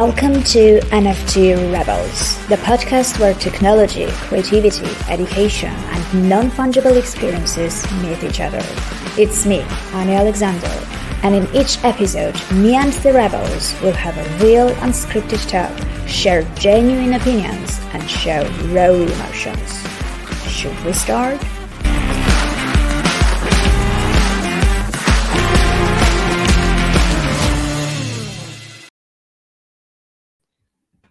Welcome to NFT Rebels, the podcast where technology, creativity, education, and non-fungible experiences meet each other. It's me, Annie Alexander, and in each episode, me and the Rebels will have a real unscripted talk, share genuine opinions, and show raw emotions. Should we start?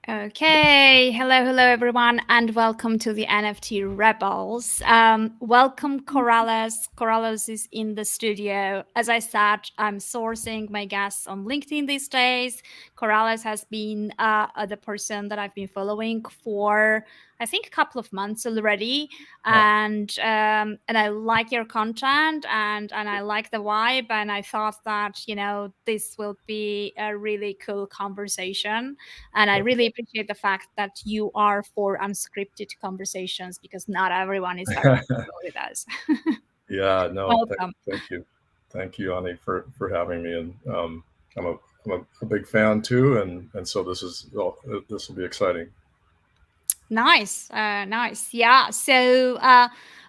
Okay, hello everyone, and welcome to the NFT Rebels. Welcome Corrales. Corrales is in the studio. As I said, I'm sourcing my guests on LinkedIn these days. Corrales has been the person that I've been following for, I think, a couple of months already, and I like your content and I like the vibe, and I thought that this will be a really cool conversation, and I really appreciate the fact that you are for unscripted conversations because not everyone is very comfortable with us. Yeah, no, Welcome. thank you, Ani, for having me, and I'm a big fan too, and so this will be exciting. Nice. Yeah. So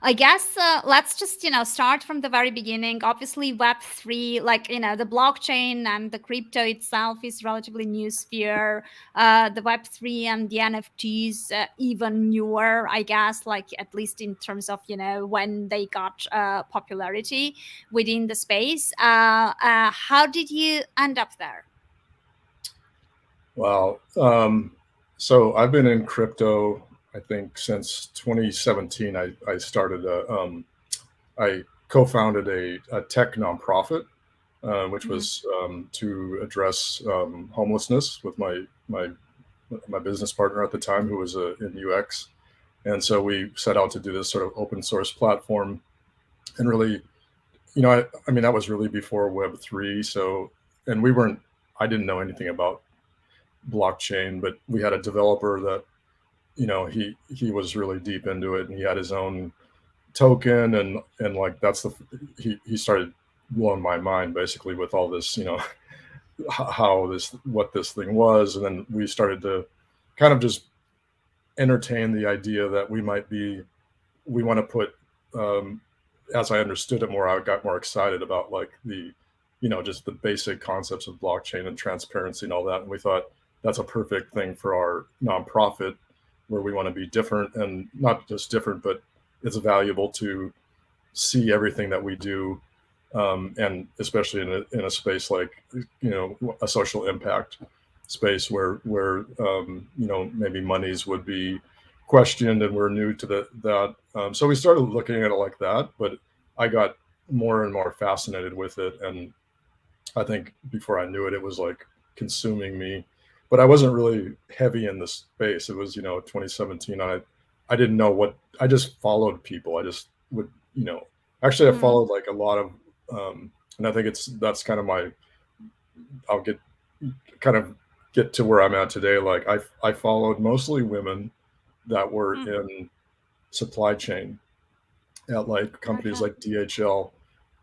I guess let's just start from the very beginning. Obviously, Web3, like the blockchain and the crypto itself is relatively new sphere. The Web3 and the NFTs even newer, I guess, like at least in terms of when they got popularity within the space. How did you end up there? Wow. So I've been in crypto, I think, since 2017. I started I co-founded a tech nonprofit, which was to address homelessness with my business partner at the time, who was in UX. And so we set out to do this sort of open source platform, and really, I mean, that was really before Web3. So, and I didn't know anything about blockchain, but we had a developer that, he was really deep into it, and he had his own token, and like he started blowing my mind basically with all this, what this thing was. And then we started to kind of just entertain the idea that we want to put, as I understood it more, I got more excited about like just the basic concepts of blockchain and transparency and all that. And we thought that's a perfect thing for our nonprofit, where we want to be different, and not just different, but it's valuable to see everything that we do. And especially in a space like, a social impact space where maybe monies would be questioned, and we're new to that. So we started looking at it like that, but I got more and more fascinated with it. And I think before I knew it, it was like consuming me, but I wasn't really heavy in the space. It was, 2017. I didn't know I just followed people. I just would, actually I followed like a lot of, and I think that's kind of I'll get to where I'm at today. Like I followed mostly women that were in supply chain at like companies like DHL.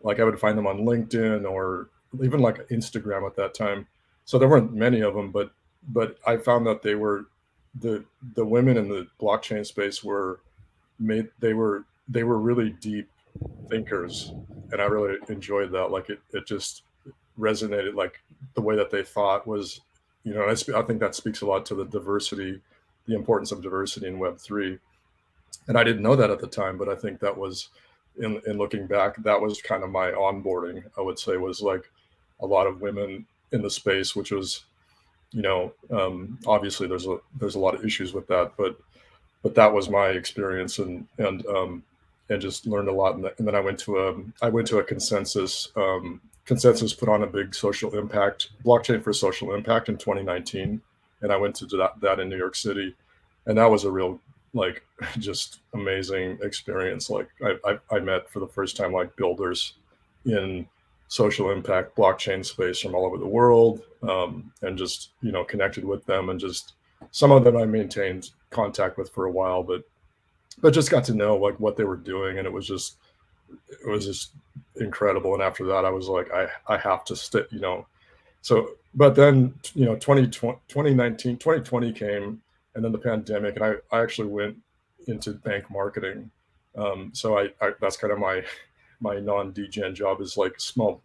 Like I would find them on LinkedIn or even like Instagram at that time. So there weren't many of them, but I found that they were the women in the blockchain space they were really deep thinkers, and I really enjoyed that. Like it just resonated, like the way that they thought was, I think that speaks a lot to the importance of diversity in Web3. And I didn't know that at the time, but I think that was, in looking back, that was kind of my onboarding, I would say, was like a lot of women in the space, which was, obviously there's a lot of issues with that, but that was my experience, and just learned a lot. And then I went to a consensus put on a big social impact blockchain for social impact in 2019, and I went to that in New York City, and that was a real, like, just amazing experience. Like I met for the first time like builders in social impact blockchain space from all over the world, and just connected with them, and just some of them I maintained contact with for a while, but just got to know like what they were doing, and it was just incredible. And after that, I was like, I have to stay, so but then 2020 came, and then the pandemic, and I actually went into bank marketing. So I that's kind of my non-degen job, is like small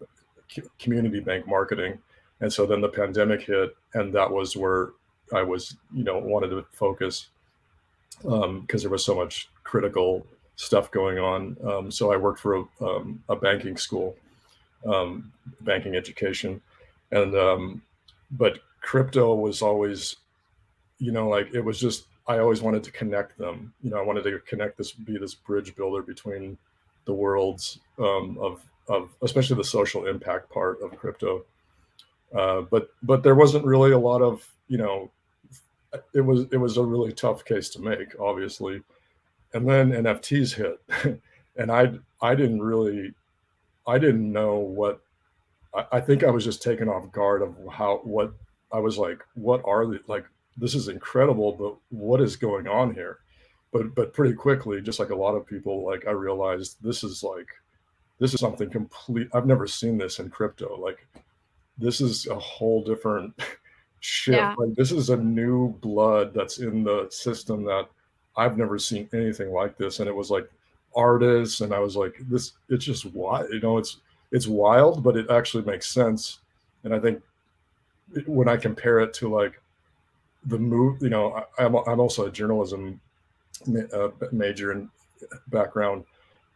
community bank marketing. And so then the pandemic hit, and that was where I was, wanted to focus, because there was so much critical stuff going on. So I worked for a banking school, banking education, and but crypto was always, like, it was just, I always wanted to connect them. I wanted to connect this, be this bridge builder between the worlds, of especially the social impact part of crypto. But there wasn't really a lot of, it was a really tough case to make, obviously. And then NFTs hit, and I didn't really, I didn't know what, I think I was just taken off guard of what I was like, what are the, like, this is incredible, but what is going on here? But pretty quickly, just like a lot of people, like, I realized this is something complete. I've never seen this in crypto. Like, this is a whole different shift. Yeah. Like, this is a new blood that's in the system that I've never seen anything like this. And it was like artists, and I was like, this, it's just wild. It's wild, but it actually makes sense. And I think when I compare it to like the move, I'm also a journalism major and background,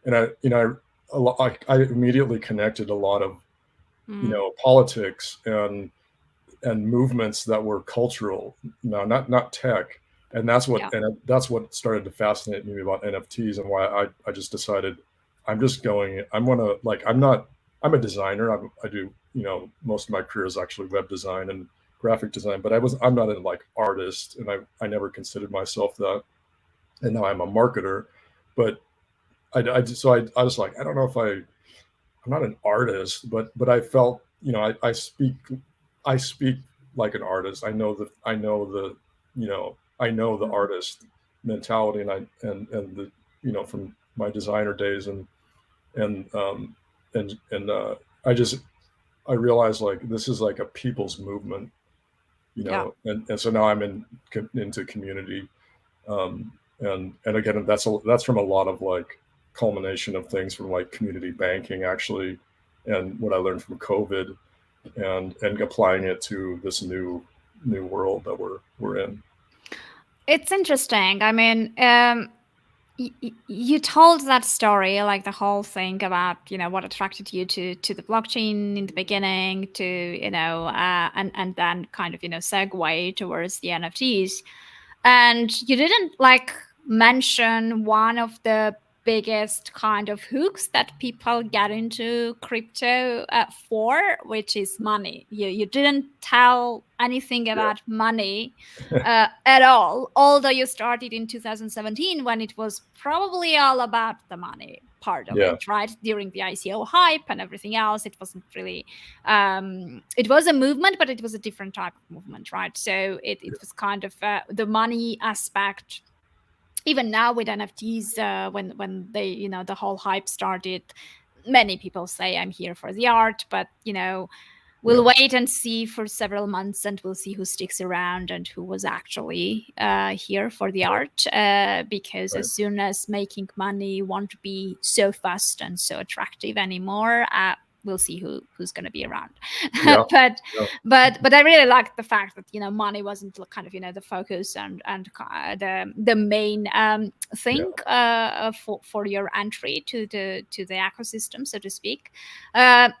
and I immediately connected a lot of politics and movements that were cultural, not tech. And that's what started to fascinate me about NFTs, and why I just decided, I'm a designer. I do, most of my career is actually web design and graphic design, but I'm not an like artist, and I never considered myself that. And now I'm a marketer, but I was like, I don't know if I'm not an artist, but I felt, I speak like an artist. I know the artist mentality, and the, from my designer days, and and I realized, like, this is like a people's movement, Yeah. and so now I'm into community, and again, that's from a lot of like culmination of things from like community banking, actually, and what I learned from COVID, and applying it to this new world that we're in. It's interesting. I mean, you told that story, like the whole thing about what attracted you to the blockchain in the beginning, to and then kind of segue towards the NFTs, and you didn't like mention one of the biggest kind of hooks that people get into crypto for, which is money. You didn't tell anything Yeah, about money at all, although you started in 2017 when it was probably all about the money part of yeah, it, right? During the ICO hype and everything else, it wasn't really it was a movement, but it was a different type of movement, right? So it was kind of the money aspect. Even now with NFTs, when they the whole hype started, many people say I'm here for the art, but we'll yeah, wait and see for several months, and we'll see who sticks around and who was actually here for the right, art. Because right. as soon as making money won't be so fast and so attractive anymore, we'll see who's going to be around. Yeah, but yeah, but I really liked the fact that money wasn't kind of the focus and the main yeah, thing for your entry to the ecosystem, so to speak.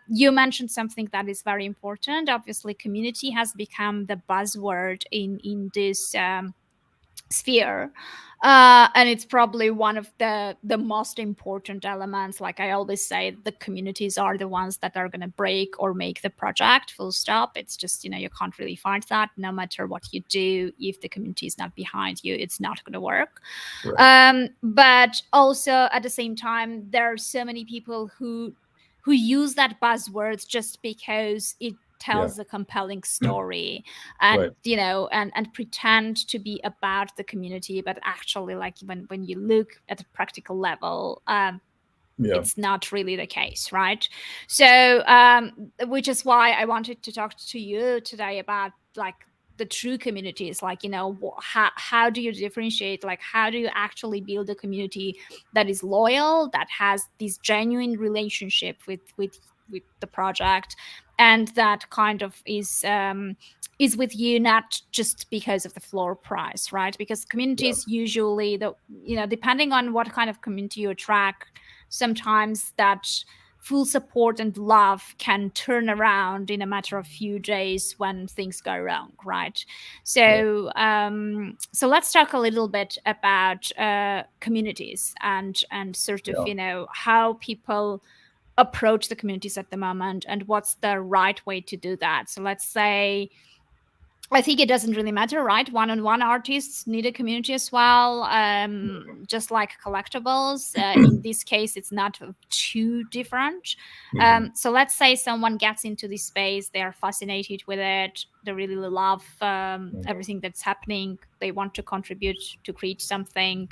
You mentioned something that is very important. Obviously, community has become the buzzword in this sphere, and it's probably one of the most important elements. Like I always say, the communities are the ones that are going to break or make the project, full stop. It's just you can't really find that. No matter what you do, if the community is not behind you, it's not going to work. right, But also at the same time, there are so many people who use that buzzword just because it yeah, tells a compelling story, and right, and pretend to be about the community, but actually, like when you look at a practical level, it's not really the case, right? So which is why I wanted to talk to you today about like the true communities, like, you know, how do you differentiate, like how do you actually build a community that is loyal, that has this genuine relationship with the project, and that kind of is with you not just because of the floor price, right? Because communities usually, the, you know, depending on what kind of community you attract, sometimes that full support and love can turn around in a matter of few days when things go wrong, right? So so let's talk a little bit about communities and sort of, you know, how people approach the communities at the moment and what's the right way to do that. So let's say, I think it doesn't really matter, right? One-on-one artists need a community as well, just like collectibles. In this case, it's not too different. So let's say someone gets into this space, they are fascinated with it, they really love everything that's happening, they want to contribute to create something.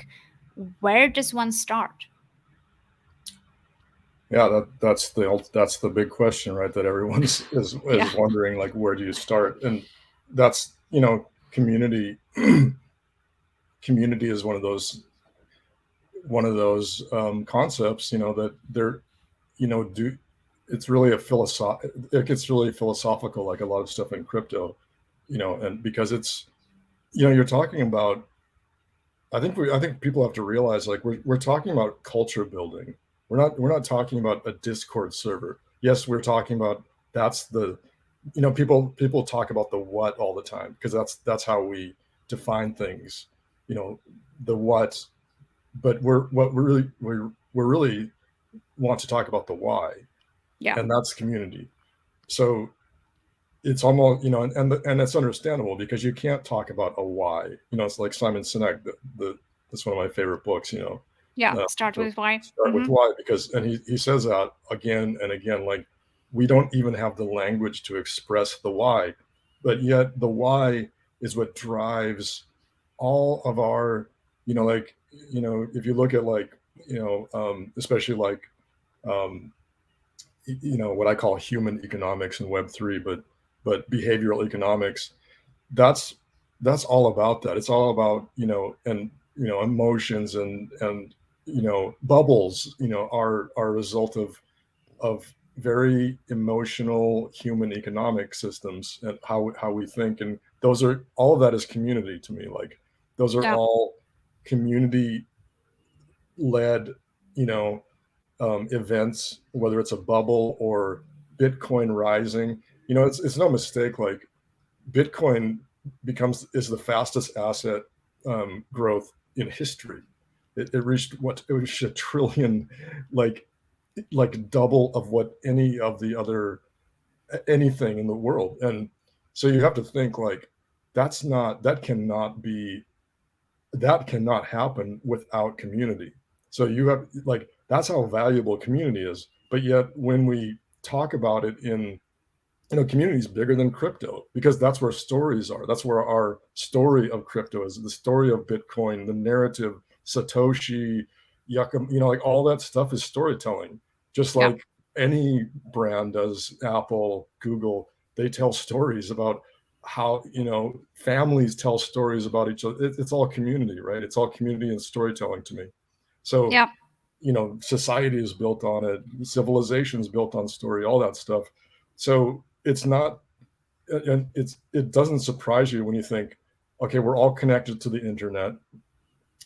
Where does one start? Yeah, that's the big question, right? That everyone is wondering, like, where do you start? And that's, you know, community community is one of those concepts, you know, that they're, you know, it's really it gets really philosophical, like a lot of stuff in crypto, you know, and because it's, you know, you're talking about, I think people have to realize, like, we're talking about culture building. We're not talking about a Discord server. Yes, we're talking about, that's the, you know, people talk about the what all the time, because that's how we define things, you know, the what. But we're really want to talk about the why, and that's community. So it's almost, you know, and it's understandable, because you can't talk about a why. You know, it's like Simon Sinek, that's one of my favorite books, you know. Start with why. Start with why, because, and he says that again and again, like, we don't even have the language to express the why, but yet the why is what drives all of our, you know, like, you know, if you look at, like, you know, especially like, you know, what I call human economics and Web3, but behavioral economics, that's all about that. It's all about, you know, and, you know, emotions and you know, bubbles, you know, are a result of very emotional human economic systems, and how we think. And those are, all of that is community to me. Like, those are all community led, you know, events, whether it's a bubble or Bitcoin rising. You know, it's no mistake, like, Bitcoin is the fastest asset growth in history. It reached a trillion, like double of what any of the other anything in the world. And so you have to think, like, that cannot happen without community. So you have, like, that's how valuable community is. But yet when we talk about it in, you know, community is bigger than crypto, because that's where stories are. That's where our story of crypto is, the story of Bitcoin, the narrative, Satoshi, Yucca, you know, like, all that stuff is storytelling. Just like any brand does, Apple, Google, they tell stories about how, you know, families tell stories about each other. It's all community, right? It's all community and storytelling to me. So, you know, society is built on it, civilization is built on story, all that stuff. So it's not, and it doesn't surprise you when you think, okay, we're all connected to the internet.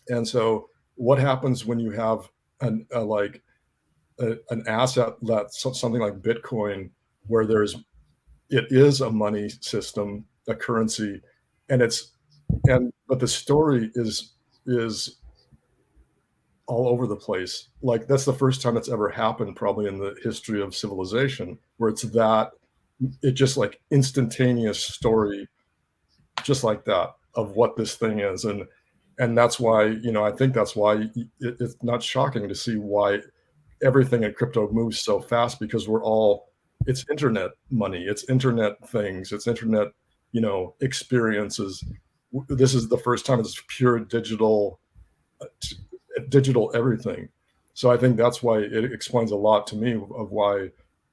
And so what happens when you have an asset that's something like Bitcoin, where it is a money system, a currency, but the story is all over the place. Like, that's the first time it's ever happened, probably in the history of civilization, where it just, like, instantaneous story, just like that, of what this thing is. And that's why, you know, I think that's why it's not shocking to see why everything in crypto moves so fast, because it's internet money, it's internet things, it's internet, you know, experiences. This is the first time it's pure digital everything. So I think that's why it explains a lot to me of why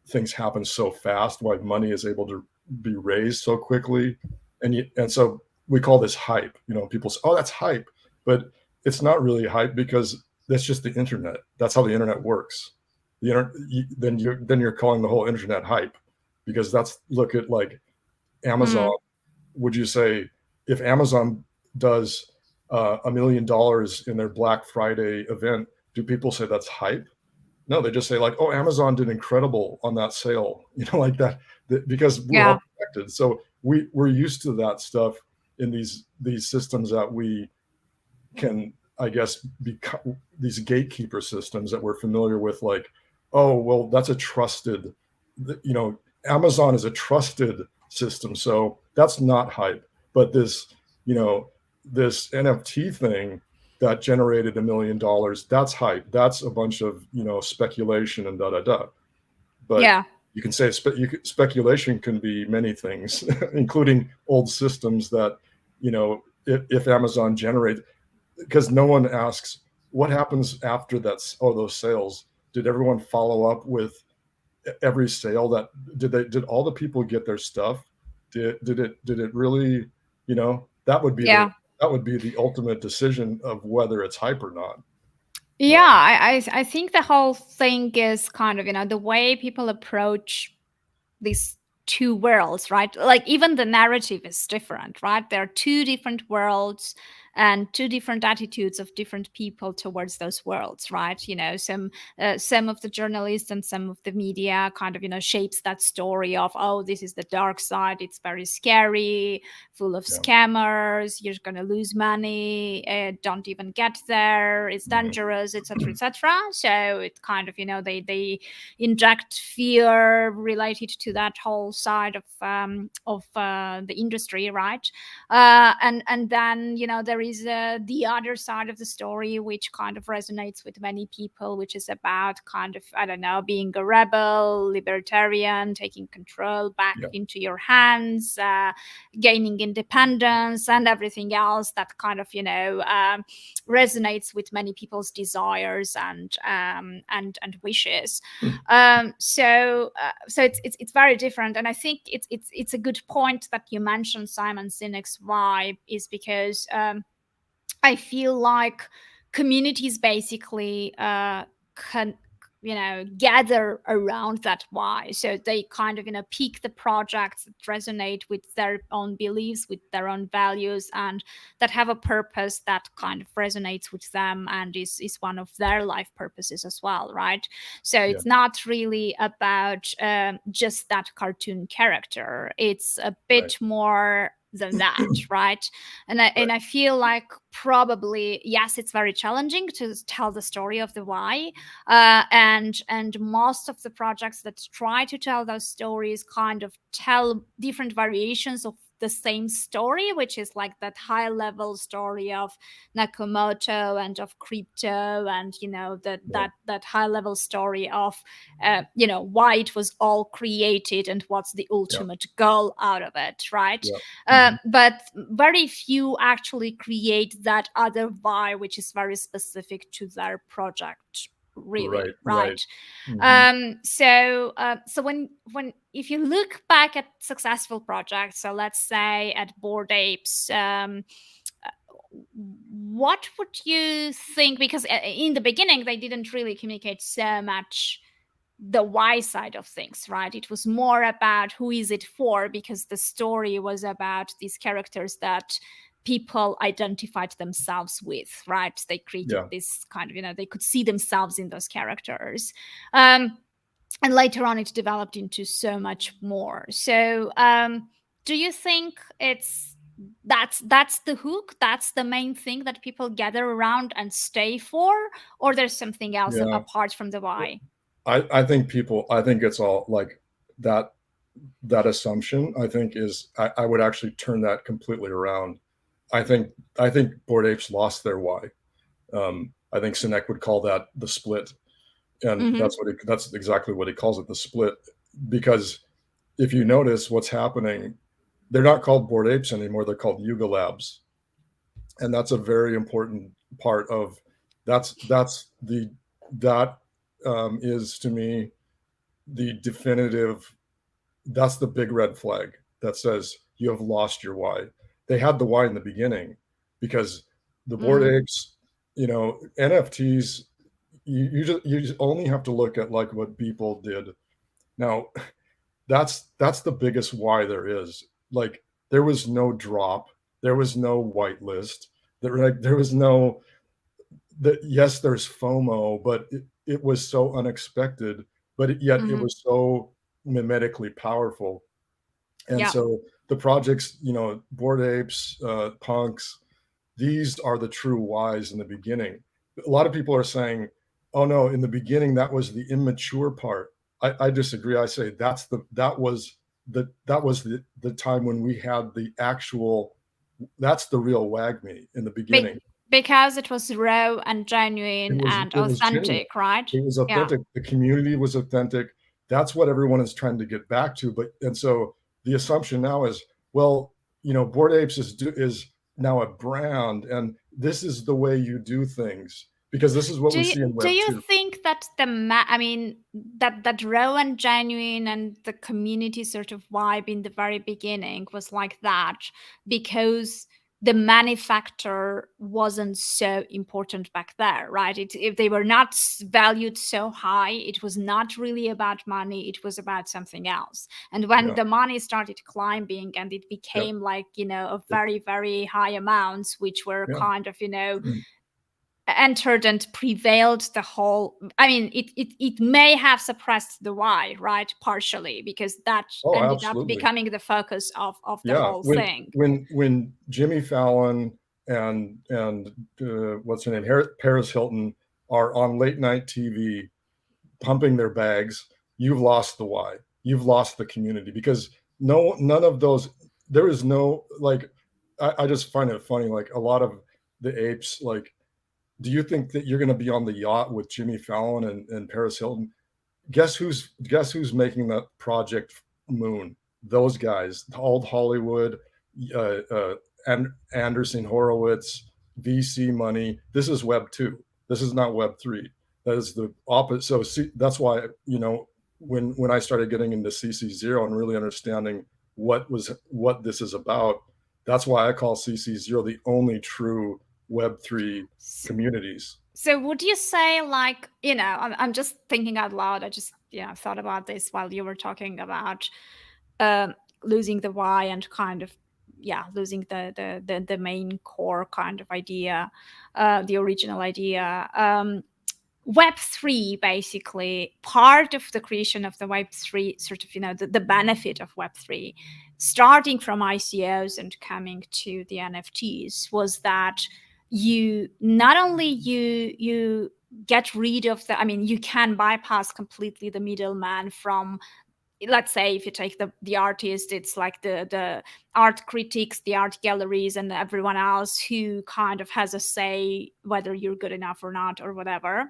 things happen so fast, why money is able to be raised so quickly. And so we call this hype. People say, oh, that's hype. But it's not really hype because that's just the internet. That's how the internet works. Then you're calling the whole internet hype, because look at like Amazon. Would you say if Amazon does $1 million in their Black Friday event, do people say that's hype? No, they just say like, oh, Amazon did incredible on that sale, like that, because we're all connected. So we're used to that stuff in these systems that we can, I guess, become these gatekeeper systems that we're familiar with. Like, oh, well, that's a trusted, Amazon is a trusted system, so that's not hype. But this NFT thing that generated $1 million, that's hype. That's a bunch of speculation and da da da. But you can say speculation can be many things, including old systems that if Amazon generates, because no one asks what happens after those sales. Did everyone follow up with every sale? Did all the people get their stuff? Did it really? That would be the ultimate decision of whether it's hype or not. Yeah, I think the whole thing is kind of, the way people approach these two worlds, right? Like even the narrative is different, right? There are two different worlds and two different attitudes of different people towards those worlds, right? Some of the journalists and some of the media kind of shapes that story of, oh, this is the dark side, it's very scary, full of scammers, you're gonna lose money, don't even get there, it's dangerous, etc., etc. So it kind of they inject fear related to that whole side of the industry, right? And then there is the other side of the story which kind of resonates with many people, which is about kind of, I don't know, being a rebel, libertarian, taking control back into your hands, gaining independence, and everything else that kind of resonates with many people's desires and wishes. So it's very different, and I think it's a good point that you mentioned Simon Sinek's vibe, is because I feel like communities basically can gather around that why, so they kind of pick the projects that resonate with their own beliefs, with their own values, and that have a purpose that kind of resonates with them and is one of their life purposes as well, right? So it's not really about just that cartoon character, it's a bit more than that, right? And I feel like probably, yes, it's very challenging to tell the story of the why, and most of the projects that try to tell those stories kind of tell different variations of the same story, which is like that high level story of Nakamoto and of crypto, and that high level story of why it was all created and what's the ultimate goal out of it, right? But very few actually create that other why, which is very specific to their project, really, right? So when if you look back at successful projects, so let's say at Bored Apes, what would you think? Because in the beginning they didn't really communicate so much the why side of things, right? It was more about who is it for, because the story was about these characters that people identified themselves with, right? They created this kind of, they could see themselves in those characters. And later on it developed into so much more. So do you think that's the hook, that's the main thing that people gather around and stay for, or there's something else apart from the why? I think it's all like that assumption, I think I would actually turn that completely around. I think Bored Apes lost their why. I think Sinek would call that the split, and that's exactly what he calls it, the split. Because if you notice what's happening, they're not called Bored Apes anymore; they're called Yuga Labs, and that's a very important part of that's the that is to me the definitive. That's the big red flag that says you have lost your why. They had the why in the beginning because the Bored Apes, NFTs. You just only have to look at like what people did. Now, that's the biggest why there is. Like there was no drop, there was no whitelist, there was no that. Yes, there's FOMO, but it was so unexpected, but yet it was so mimetically powerful. And Yeah. so the projects, Bored Apes, Punks, these are the true whys in the beginning. A lot of people are saying, "Oh no, in the beginning that was the immature part." I disagree. I say that was the time when we had the actual. That's the real WAGMI in the beginning. Because it was raw and It genuine was and it was genuine. authentic, right? It was Yeah. authentic. The community was authentic. That's what everyone is trying to get back to. And so the assumption now is, well, Bored Apes is now a brand, and this is the way you do things because this is what we see in Do Web you 2. think that that raw and genuine and the community sort of vibe in the very beginning was like that because the manufacturer wasn't so important back there, right? If they were not valued so high, it was not really about money, it was about something else. And when Yeah. the money started climbing and it became like, a very, very high amounts, which were Yeah. kind of, entered and prevailed the whole. It may have suppressed the why, right, partially, because that Oh, ended up absolutely. becoming the focus of the Yeah. whole thing. When Jimmy Fallon and what's her name, Paris Hilton are on late night TV pumping their bags, you've lost the why. You've lost the community because none of those. There is no like. I just find it funny. Like a lot of the apes, like, do you think that you're going to be on the yacht with Jimmy Fallon and Paris Hilton? Guess who's making that Project Moon? Those guys, old Hollywood, uh, uh, and Anderson Horowitz, VC money. This is Web 2. This is not Web 3. That is the opposite. So that's why when I started getting into CC0 and really understanding what this is about, that's why I call CC0 the only true Web 3 communities. So would you say, like, I'm just thinking out loud, I just thought about this while you were talking about losing the why and kind of losing the main core kind of idea, the original idea. Web3, basically, part of the creation of the Web3, sort of, the benefit of Web3, starting from ICOs and coming to the NFTs, was that you not only you get rid of you can bypass completely the middleman from, let's say, if you take the artist, it's like the art critics, the art galleries, and everyone else who kind of has a say whether you're good enough or not or whatever.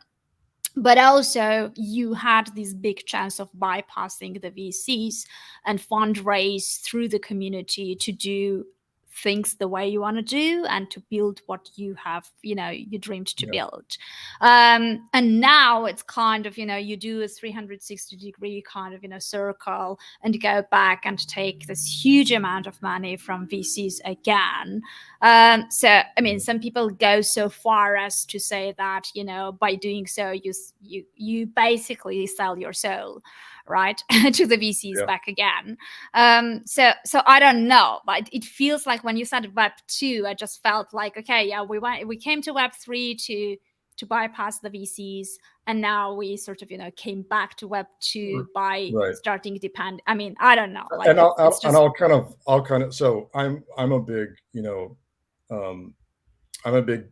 But also you had this big chance of bypassing the VCs and fundraise through the community to do things the way you want to do and to build what you have, you dreamed to build. And now it's kind of, you do a 360-degree kind of, circle and go back and take this huge amount of money from VCs again. So some people go so far as to say that, by doing so, you basically sell your soul, right, to the VCs back again. So I don't know, but it feels like when you said Web 2, I just felt like, okay, yeah, we came to Web 3 to bypass the VCs, and now we sort of came back to Web 2 by starting depend. I don't know, like, and it's just... I'll kind of so I'm a big I'm a big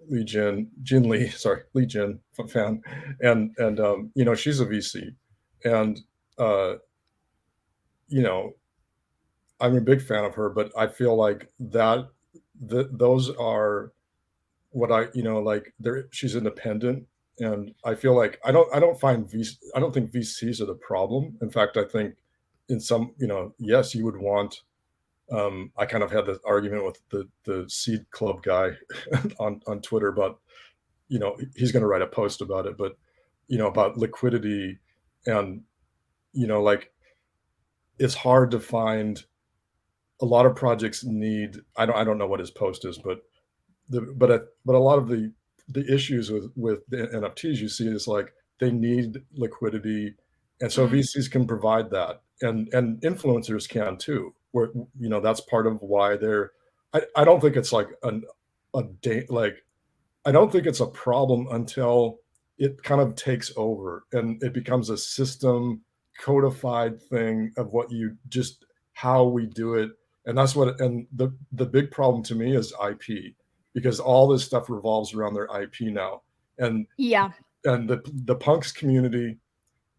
Lee Jin fan, and she's a VC, and you know I'm a big fan of her, but I feel like those are what like she's independent, and I feel like I don't think VCs are the problem. In fact, I think in some, yes, you would want. I kind of had this argument with the Seed Club guy on Twitter, but he's going to write a post about it, but about liquidity, and like, it's hard to find. A lot of projects need, I don't know what his post is, but a lot of the issues with the NFTs you see is like they need liquidity, and so VCs can provide that, and influencers can too. Where that's part of why they're. I don't think it's like I don't think it's a problem until it kind of takes over and it becomes a system codified thing of what you just how we do it. And that's what, and the big problem to me is IP, because all this stuff revolves around their IP now. And the punks community,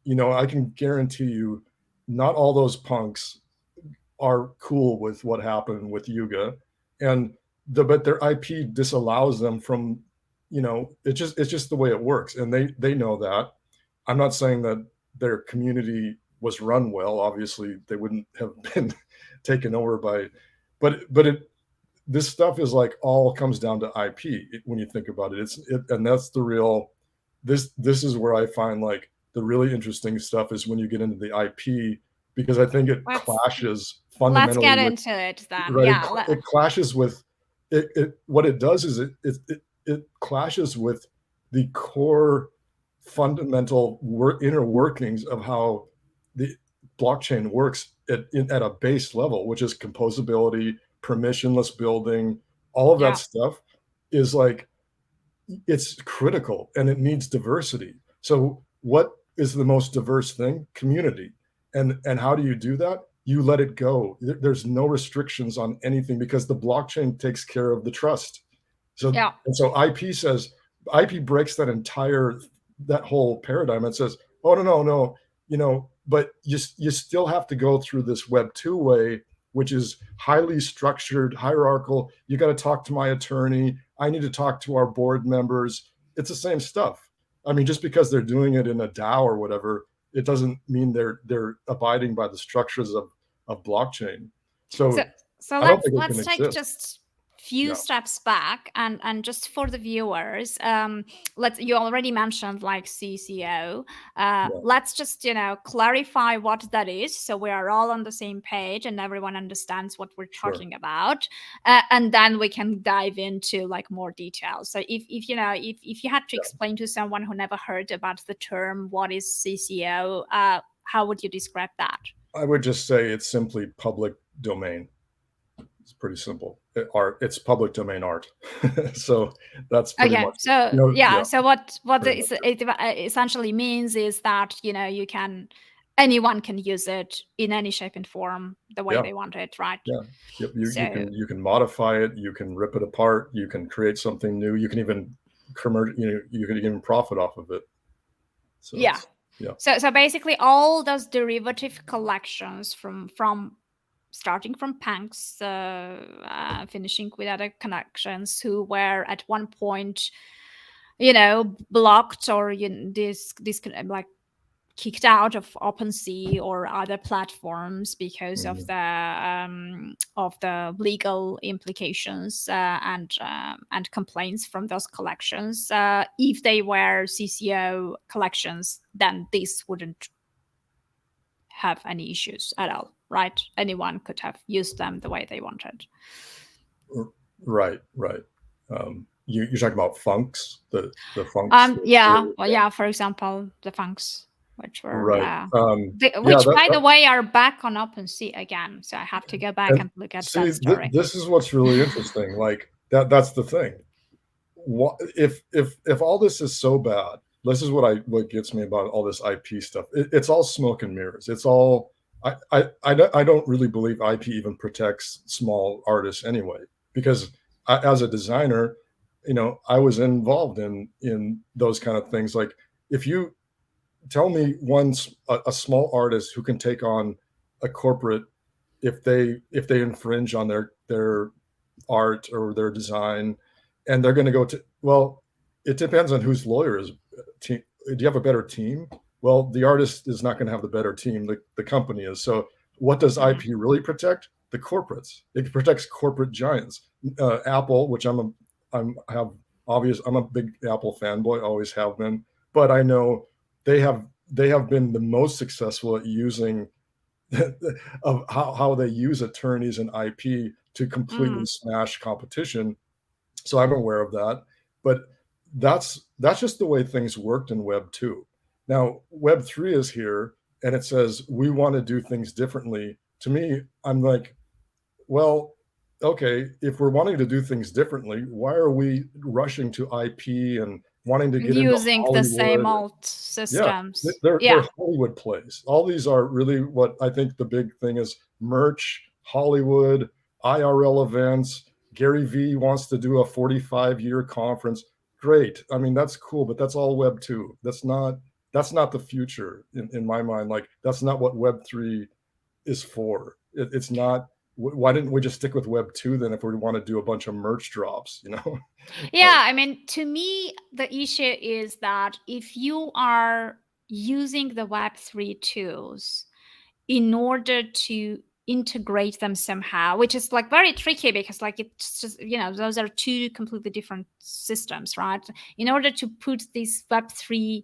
I can guarantee you, not all those punks are cool with what happened with Yuga, and but their IP disallows them from, it's just the way it works, and they know that. I'm not saying that their community was run well. Obviously, they wouldn't have been taken over by, but this stuff is like all comes down to IP when you think about it. And that's the real. This is where I find like the really interesting stuff is when you get into the IP, because I think it clashes fundamentally. Let's get into it then. Right, Yeah, it clashes with it. What it does is it clashes with the core fundamental inner workings of how the blockchain works at a base level, which is composability, permissionless building. All of that stuff is like, it's critical, and it needs diversity. So what is the most diverse thing? Community. And how do you do that? You let it go. There's no restrictions on anything, because the blockchain takes care of the trust. So and so IP breaks that whole paradigm and says, oh, no, but you still have to go through this Web 2 way, which is highly structured, hierarchical. You got to talk to my attorney. I need to talk to our board members. It's the same stuff. I mean, just because they're doing it in a DAO or whatever, it doesn't mean they're abiding by the structures of blockchain. So let's take just few steps back, and just for the viewers, you already mentioned like CC0. Let's just clarify what that is, so we are all on the same page and everyone understands what we're talking about, and then we can dive into like more details. So if you had to explain to someone who never heard about the term, what is CC0, how would you describe that? I would just say it's simply public domain. It's pretty simple. It's public domain art. So that's pretty much. So so what it essentially means is that anyone can use it in any shape and form the way they want it, right? You can modify it, you can rip it apart, you can create something new, you can even you can even profit off of it. So so basically all those derivative collections from starting from punks, finishing with other connections who were at one point, blocked or this like kicked out of OpenSea or other platforms because of the legal implications and complaints from those collections. If they were CC0 collections, then this wouldn't have any issues at all. Right? Anyone could have used them the way they wanted. Right. You're talking about funks, the funks. For example, the funks, which were by the way are back on OpenSea again. So I have to go back and look at that story. This is what's really interesting. Like that's the thing. If all this is so bad, this is what gets me about all this IP stuff. It's all smoke and mirrors. It's all. I don't really believe IP even protects small artists anyway, because as a designer, I was involved in those kind of things. Like, if you tell me a small artist who can take on a corporate if they infringe on their art or their design, and they're going to go to, well, it depends on whose lawyer is. Do you have a better team? Well, the artist is not going to have the better team. The company is. So what does IP really protect? The corporates. It protects corporate giants. Apple, which I have I'm a big Apple fanboy, always have been, but I know they have been the most successful at using of how they use attorneys and IP to completely smash competition. So I'm aware of that, but that's just the way things worked in Web 2. Now Web 3 is here, and it says we want to do things differently. To me, I'm like, well, okay, if we're wanting to do things differently, why are we rushing to IP and wanting to get into Using the same Hollywood? old Yeah, systems. they're Yeah. Hollywood plays. All these are really what I think the big thing is: merch, Hollywood, IRL events. Gary Vee wants to do a 45-year conference. Great. I mean, that's cool, but that's all Web 2. That's not the future in my mind. Like, that's not what Web 3 is for. It's not. Why didn't we just stick with Web 2 then if we want to do a bunch of merch drops, you know? Yeah, I mean, to me, the issue is that if you are using the Web3 tools in order to integrate them somehow, which is like very tricky because like it's just, those are two completely different systems, right? In order to put this Web3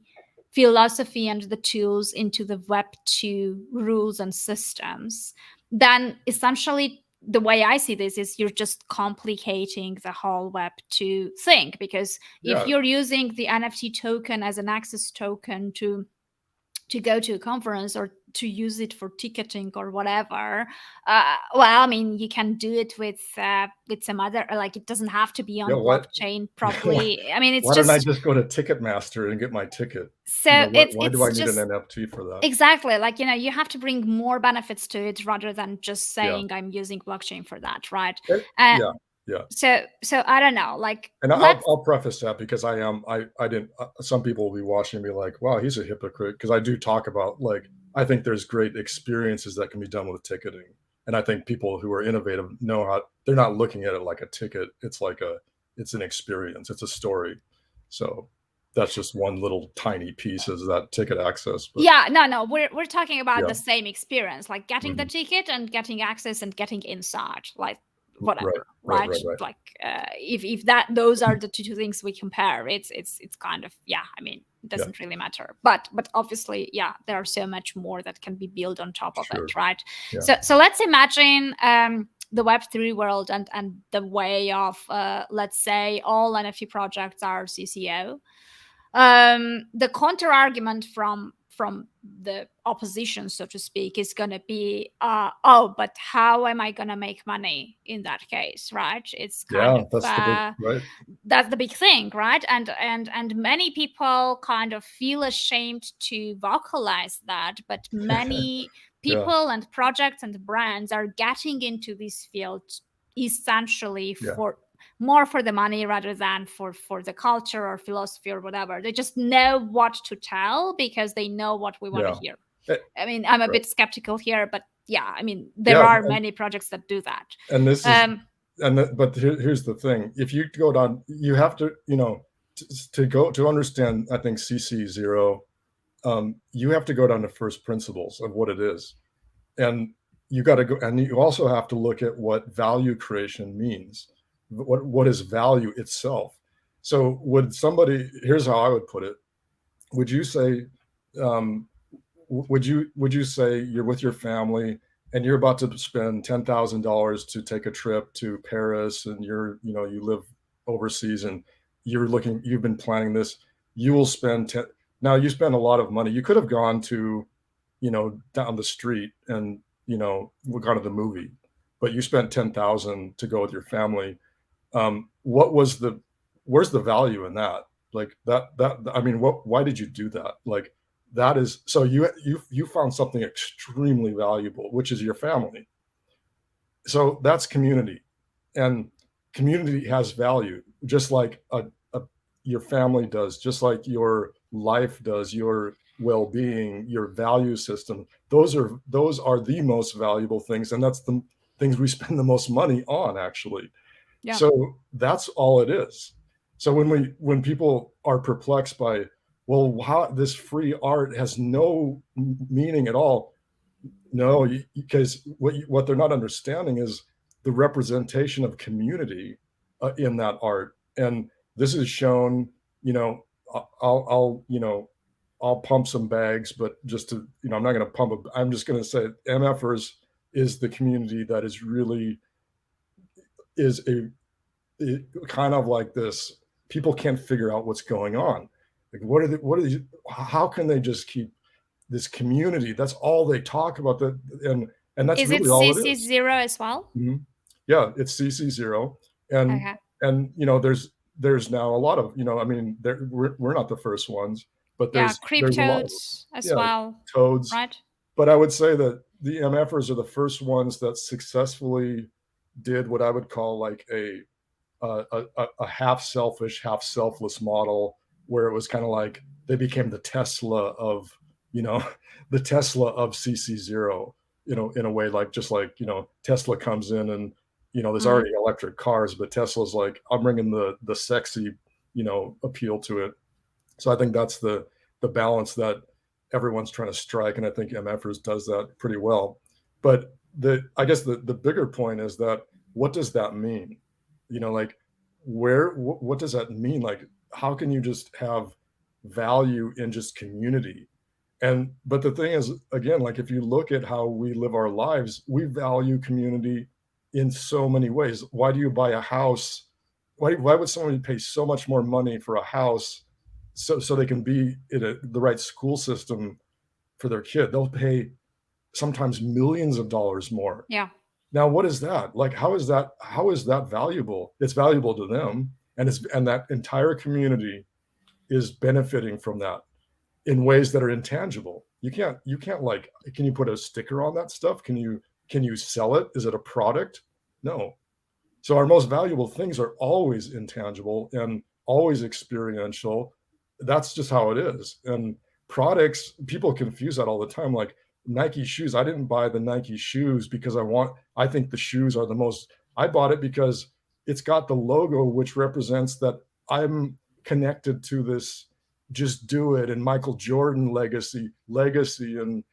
philosophy and the tools into the Web2 rules and systems, then essentially the way I see this is you're just complicating the whole Web2 thing, because if Yeah. you're using the NFT token as an access token to go to a conference or to use it for ticketing or whatever, well, I mean, you can do it with some other, like, it doesn't have to be on What? blockchain probably. I mean, it's Why don't I just just go to Ticketmaster and get my ticket? so Why do I it's need an just NFT for that? exactly like, you have to bring more benefits to it rather than just Yeah. saying I'm using blockchain for that, right? It, uh, yeah. Yeah. so I don't know, like, And let's I'll preface that because I didn't, some people will be watching me like, wow, he's a hypocrite. Because I do talk about, like, I think there's great experiences that can be done with ticketing. And I think people who are innovative know how, they're not looking at it like a ticket. It's like it's an experience. It's a story. So that's just one little tiny piece is that ticket access. But yeah, no, we're talking about yeah. the same experience, like getting the Mhm. ticket and getting access and getting inside, like Right. whatever, Right. right? Right. Right. Like, if that those are the two things we compare, it's kind of, yeah, I mean, it Yeah. doesn't really matter, but obviously, yeah, there are so much more that can be built on top of Sure. it, right? Yeah. So let's imagine the Web3 world and the way of, let's say all NFT projects are CC0. The counter argument from the opposition, so to speak, is going to be, oh, but how am I going to make money in that case, right? It's kind Yeah. of, That's the big, right. that's the big thing, right? And many people kind of feel ashamed to vocalize that, but many Yeah. people and projects and brands are getting into this field essentially Yeah. for more for the money rather than for the culture or philosophy or whatever. They just know what to tell because they know what we want to Yeah. hear. Eh, I mean, I'm a right. bit skeptical here, but yeah, I mean, there Yeah. are many projects that do that. And this is, but here's the thing: if you go down, you have to, to go to understand. I think CC0, you have to go down to first principles of what it is, and you got to go, and you also have to look at what value creation means. What is value itself? So would somebody? Here's how I would put it: would you say, um, would you say you're with your family and you're about to spend $10,000 to take a trip to Paris, and you live overseas, and you've been planning this, you will spend now you spend a lot of money. You could have gone to, down the street and, gone to the movie, but you spent 10,000 to go with your family. Where's the value in that? Like I mean, why did you do that? Like, that is, so you found something extremely valuable, which is your family. So that's community, and community has value, just like your family does, just like your life does, your well-being, your value system. Those are the most valuable things, and that's the things we spend the most money on, actually. Yeah. So that's all it is. So when people are perplexed by, well, how this free art has no meaning at all, no, because what they're not understanding is the representation of community in that art, and this is shown, I'll pump some bags, but just to, I'm not going to pump it. I'm just going to say MFers is the community that is really is kind of like this. People can't figure out what's going on. Like, what are these? How can they just keep this community? That's all they talk about. And that's really all it is. Is it CC0 as well? Mm-hmm. Yeah, it's CC0, and Okay. and there's now a lot of, I mean, we're not the first ones, but there's a lot of them. as well, Toads, right? But I would say that the MFers are the first ones that successfully did what I would call like a half selfish, half selfless model, where it was kind of like they became the Tesla of, the Tesla of CC0, in a way, like, just like, Tesla comes in and, there's already electric cars, but Tesla's like, I'm bringing the sexy, appeal to it. So I think that's the balance that everyone's trying to strike. And I think MFers does that pretty well. But I guess the bigger point is that, what does that mean? Like, what does that mean? Like, how can you just have value in just community? But the thing is, again, like, if you look at how we live our lives, we value community in so many ways. Why do you buy a house? Why would somebody pay so much more money for a house so they can be in the right school system for their kid? They'll pay sometimes millions of dollars more. Yeah. Now, what is that? Like, how is that valuable? It's valuable to them, and that entire community is benefiting from that in ways that are intangible. You can't like, can you put a sticker on that stuff? Can you sell it? Is it a product? No. So our most valuable things are always intangible and always experiential. That's just how it is. And products, people confuse that all the time. Like Nike shoes, I didn't buy the Nike shoes because I think the shoes are the most, I bought it because it's got the logo, which represents that I'm connected to this Just Do It and Michael Jordan legacy, and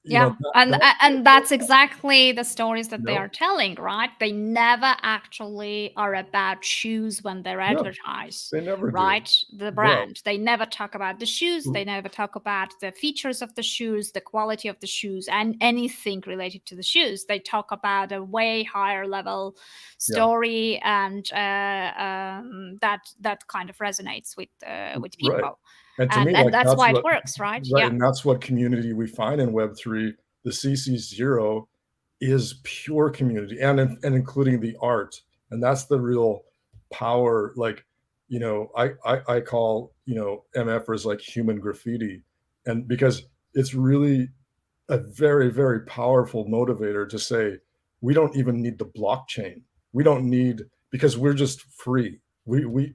and that's exactly the stories that they are telling, right? They never actually are about shoes when they're advertised. They never right? do. The brand. They never talk about the shoes. They never talk about the features of the shoes, the quality of the shoes, and anything related to the shoes. They talk about a way higher level story, and that kind of resonates with people. Right. And to me, like, that's why it works, right? Right. Yeah. And that's what community we find in Web3. The CC0 is pure community, and including the art. And that's the real power. Like, I call, MFers like human graffiti. And because it's really a very, very powerful motivator to say, we don't even need the blockchain. We don't need, because we're just free. We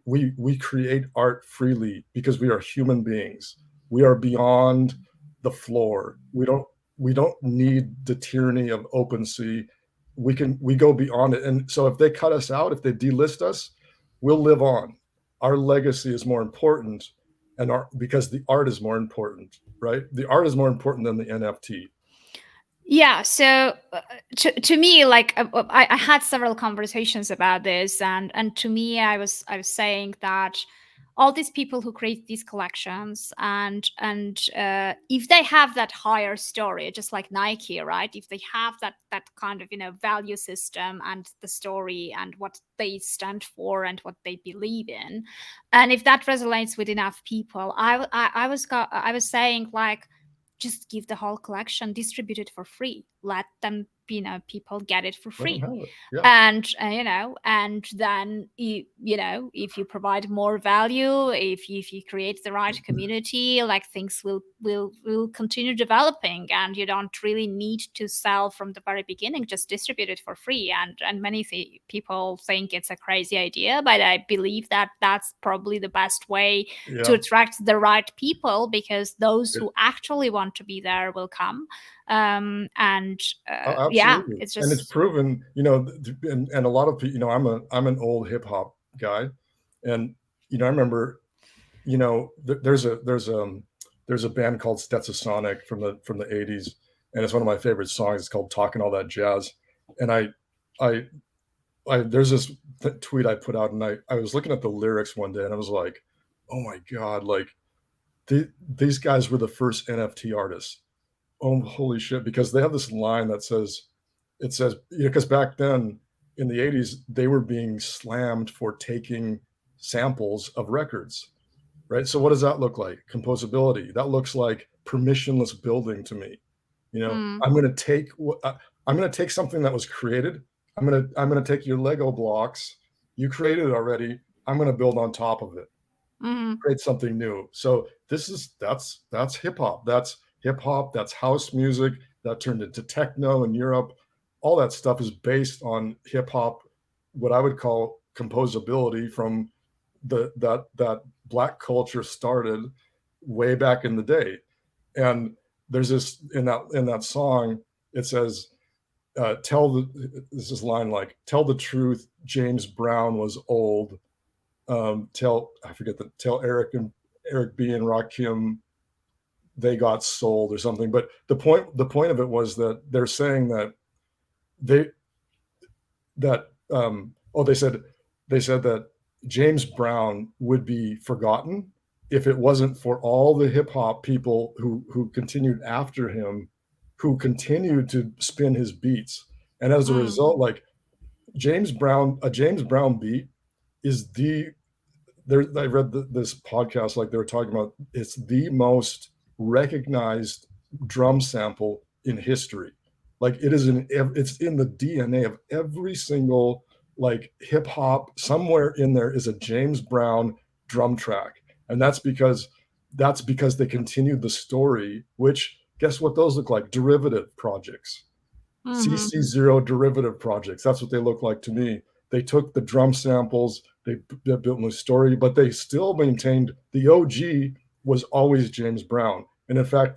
create art freely because we are human beings. We are beyond the floor. We don't need the tyranny of OpenSea. We go beyond it. And so if they cut us out, if they delist us, we'll live on. Our legacy is more important, because the art is more important, right? The art is more important than the NFT. Yeah. So to me, like, I had several conversations about this, and to me, I was saying that all these people who create these collections, and if they have that higher story, just like Nike, right? If they have that kind of value system and the story and what they stand for and what they believe in, and if that resonates with enough people, I was saying, like, just give the whole collection, distribute it for free, let them, people get it for free. And and then if you provide more value, if you create the right community, like, things will continue developing, and you don't really need to sell from the very beginning. Just distribute it for free. And many people think it's a crazy idea, but I believe that that's probably the best way to attract the right people, because those who actually want to be there will come. It's just, and it's proven, and a lot of people, I'm an old hip hop guy, and I remember, there's a band called Stetsasonic from the 80s, and it's one of my favorite songs. It's called Talking All That Jazz. And I there's this tweet I put out, and I was looking at the lyrics one day, and I was like, oh my god, like these guys were the first NFT artists. Oh, holy shit! Because they have this line that says, it says, because back then in the 80s they were being slammed for taking samples of records, right? So what does that look like? Composability. That looks like permissionless building to me. Mm. I'm going to take something that was created. I'm going to take your Lego blocks. You created it already. I'm going to build on top of it. Create something new. So that's hip hop. That's hip hop. That's house music that turned into techno in Europe. All that stuff is based on hip hop, what I would call composability from that Black culture started way back in the day. And there's this in that song, it says, this is line like, tell the truth, James Brown was old. Tell Eric B and Rakim, they got sold or something. But the point of it was that they're saying that they said that James Brown would be forgotten if it wasn't for all the hip hop people who continued after him, who continued to spin his beats. And as a result, like a James Brown beat is I read this podcast, like they were talking about, it's the most recognized drum sample in history. Like it's in the DNA of every single like hip hop. Somewhere in there is a James Brown drum track, and that's because they continued the story. Which, guess what those look like? Derivative projects. CC0 derivative projects. That's what they look like to me. They took the drum samples, they built a new story, but they still maintained the OG was always James Brown. And in fact,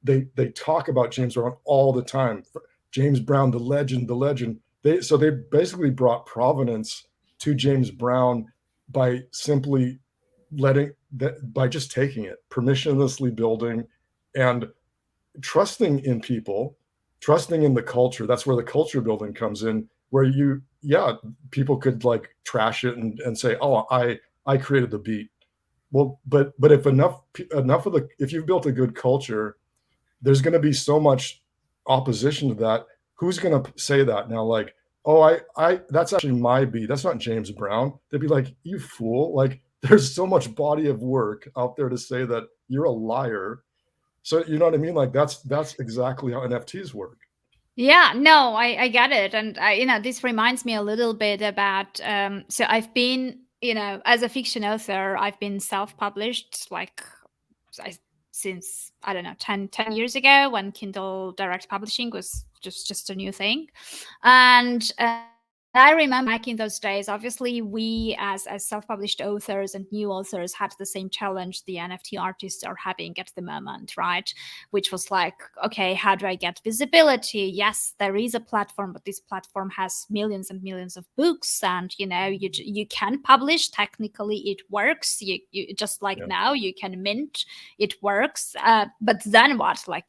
they talk about James Brown all the time. James Brown, the legend, the legend. They basically brought provenance to James Brown by simply by just taking it, permissionlessly building, and trusting in people, trusting in the culture. That's where the culture building comes in, where people could like trash it and say, oh, I created the beat. Well, but if if you've built a good culture, there's going to be so much opposition to that. Who's going to say that now? Like, oh, I that's actually my beat. That's not James Brown. They'd be like, you fool. Like, there's so much body of work out there to say that you're a liar. So you know what I mean? Like that's exactly how NFTs work. Yeah, no, I get it. And this reminds me a little bit about, so I've been, as a fiction author, I've been self-published like since, I don't know, 10 years ago, when Kindle Direct Publishing was just a new thing. And I remember back in those days, obviously we as self-published authors and new authors had the same challenge the NFT artists are having at the moment, right? Which was like, okay, how do I get visibility? Yes, there is a platform, but this platform has millions and millions of books, and you can publish. Technically, it works. You just like now you can mint. It works. But then what? Like,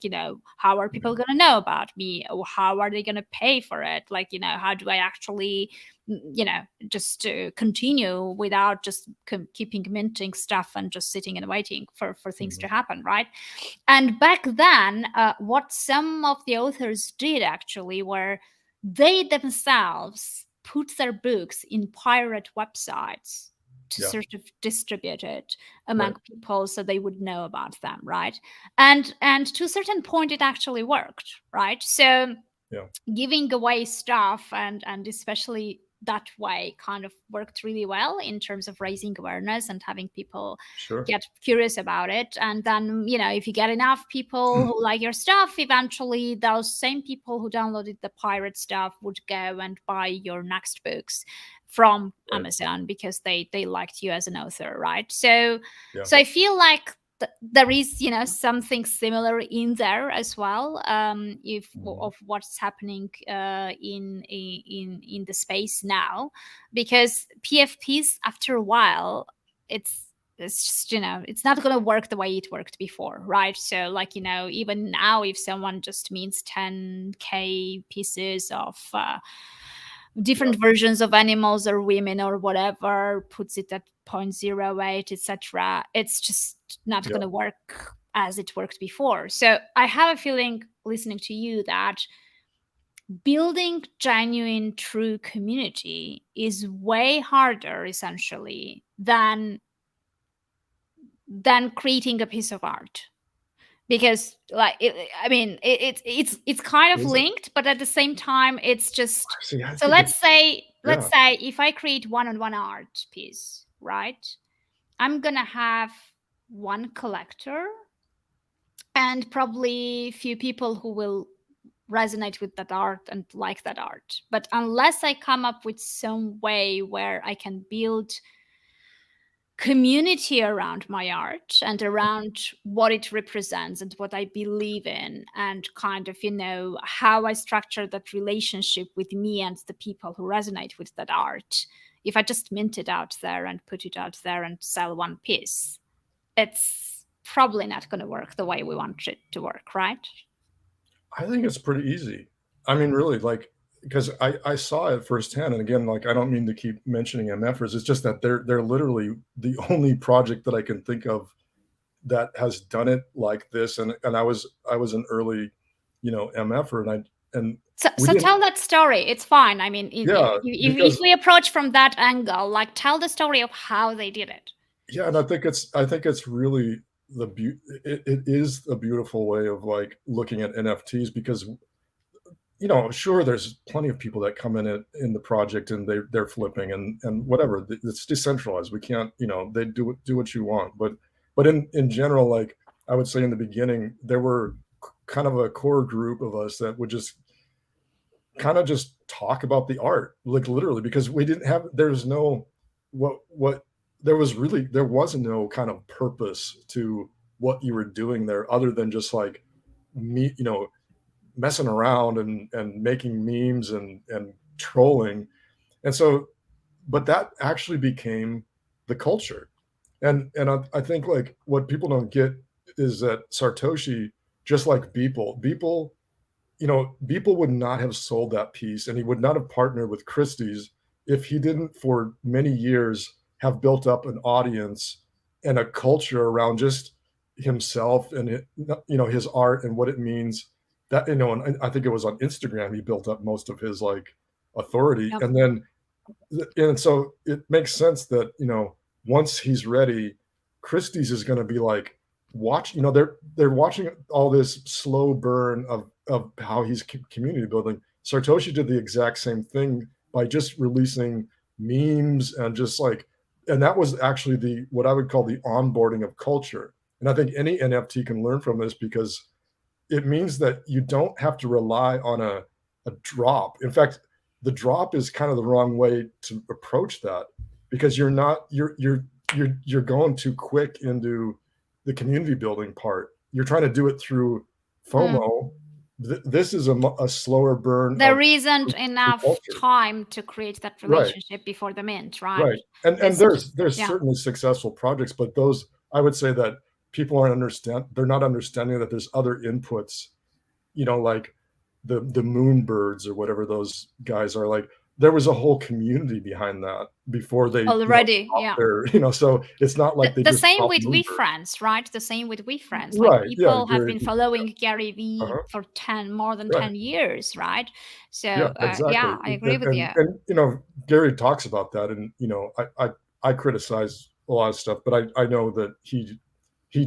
how are people going to know about me? Or how are they going to pay for it? Like, how do I actually just to continue without just keeping minting stuff and just sitting and waiting for things to happen, right? And back then, what some of the authors did actually were they themselves put their books in pirate websites to sort of distribute it among people so they would know about them, right? And to a certain point, it actually worked, right? So giving away stuff and especially that way kind of worked really well in terms of raising awareness and having people get curious about it. And then, if you get enough people who like your stuff, eventually those same people who downloaded the pirate stuff would go and buy your next books from Amazon because they liked you as an author, right? So I feel like there is something similar in there as well, of what's happening in the space now, because PFPs after a while it's just it's not going to work the way it worked before, right? So like even now if someone just means 10k pieces of different versions of animals or women or whatever, puts it at 0.08, etc. It's just not going to work as it worked before. So I have a feeling, listening to you, that building genuine, true community is way harder, essentially, than creating a piece of art. Because, like, it's kind of linked, but at the same time, it's just. So let's say if I create one-on-one art piece, right? I'm gonna have one collector and probably few people who will resonate with that art and like that art. But unless I come up with some way where I can build community around my art and around what it represents and what I believe in, and kind of, how I structure that relationship with me and the people who resonate with that art. If I just mint it out there and put it out there and sell one piece, it's probably not going to work the way we want it to work, right? I think it's pretty easy. I mean, really, like, because I saw it firsthand. And again, like, I don't mean to keep mentioning MFers. It's just that they're literally the only project that I can think of that has done it like this. And I was an early, MFer, so tell that story. It's fine. I mean, if we approach from that angle, like, tell the story of how they did it. Yeah, and I think it's really it is a beautiful way of, like, looking at NFTs, because sure, there's plenty of people that come in the project and they're flipping and whatever. It's decentralized. We can't, they do what you want. But in general, like, I would say in the beginning, there were kind of a core group of us that would just kind of just talk about the art, like, literally, because we didn't have, there's no, there wasn't no kind of purpose to what you were doing there, other than just, like, me, messing around and making memes and trolling. And so, but that actually became the culture. And I think, like, what people don't get is that Satoshi, just like Beeple, Beeple would not have sold that piece, and he would not have partnered with Christie's if he didn't, for many years, have built up an audience and a culture around just himself and his art and what it means. That, and I think it was on Instagram he built up most of his, like, authority. Yep. And so it makes sense that, once he's ready, Christie's is going to be like, they're watching all this slow burn of how he's community building. Satoshi did the exact same thing by just releasing memes and just, like, and that was actually what I would call the onboarding of culture. And I think any NFT can learn from this, because it means that you don't have to rely on a drop. In fact, the drop is kind of the wrong way to approach that, because you're going too quick into the community building part. You're trying to do it through FOMO. This is a slower burn. There isn't enough time to create that relationship before the mint, right? Right. And there's certainly successful projects, but those, I would say that people they're not understanding that there's other inputs, like the Moonbirds or whatever those guys are. Like, there was a whole community behind that before they already, so it's not like the same with WeFriends, right? The same with WeFriends. Like, right, people have been following Gary Vee for more than 10 years, right? So exactly. I agree with you. And Gary talks about that, and I criticize a lot of stuff, but I know that he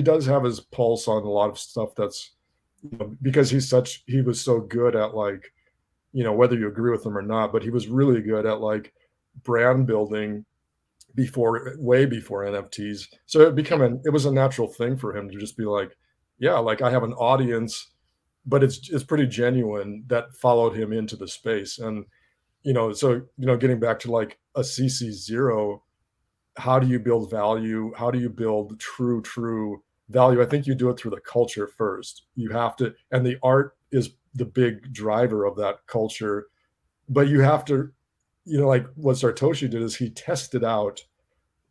does have his pulse on a lot of stuff. That's, because he was so good at, like, whether you agree with him or not, but he was really good at, like, brand building way before NFTs. So it was a natural thing for him to just be like, yeah, like, I have an audience, but it's pretty genuine, that followed him into the space. And, so, getting back to, like, a CC0, how do you build value? How do you build true value? I think you do it through the culture first. You have to, and the art is the big driver of that culture, but you have to, like what Satoshi did is he tested out,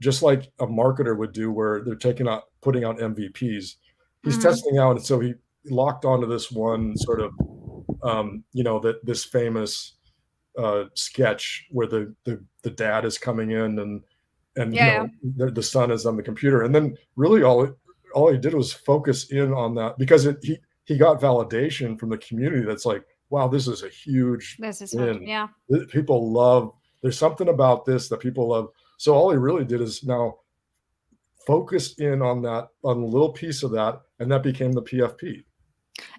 just like a marketer would do, where they're putting out MVPs. He's testing out, and so he locked onto this one sort of that this famous sketch where the dad is coming in, and Yeah. the son is on the computer, and then really all he did was focus in on that, because he got validation from the community that's like, wow, this is a huge This is what. win. Yeah. People love, there's something about this that people love. So all he really did is now focus in on a little piece of that, and that became the PFP.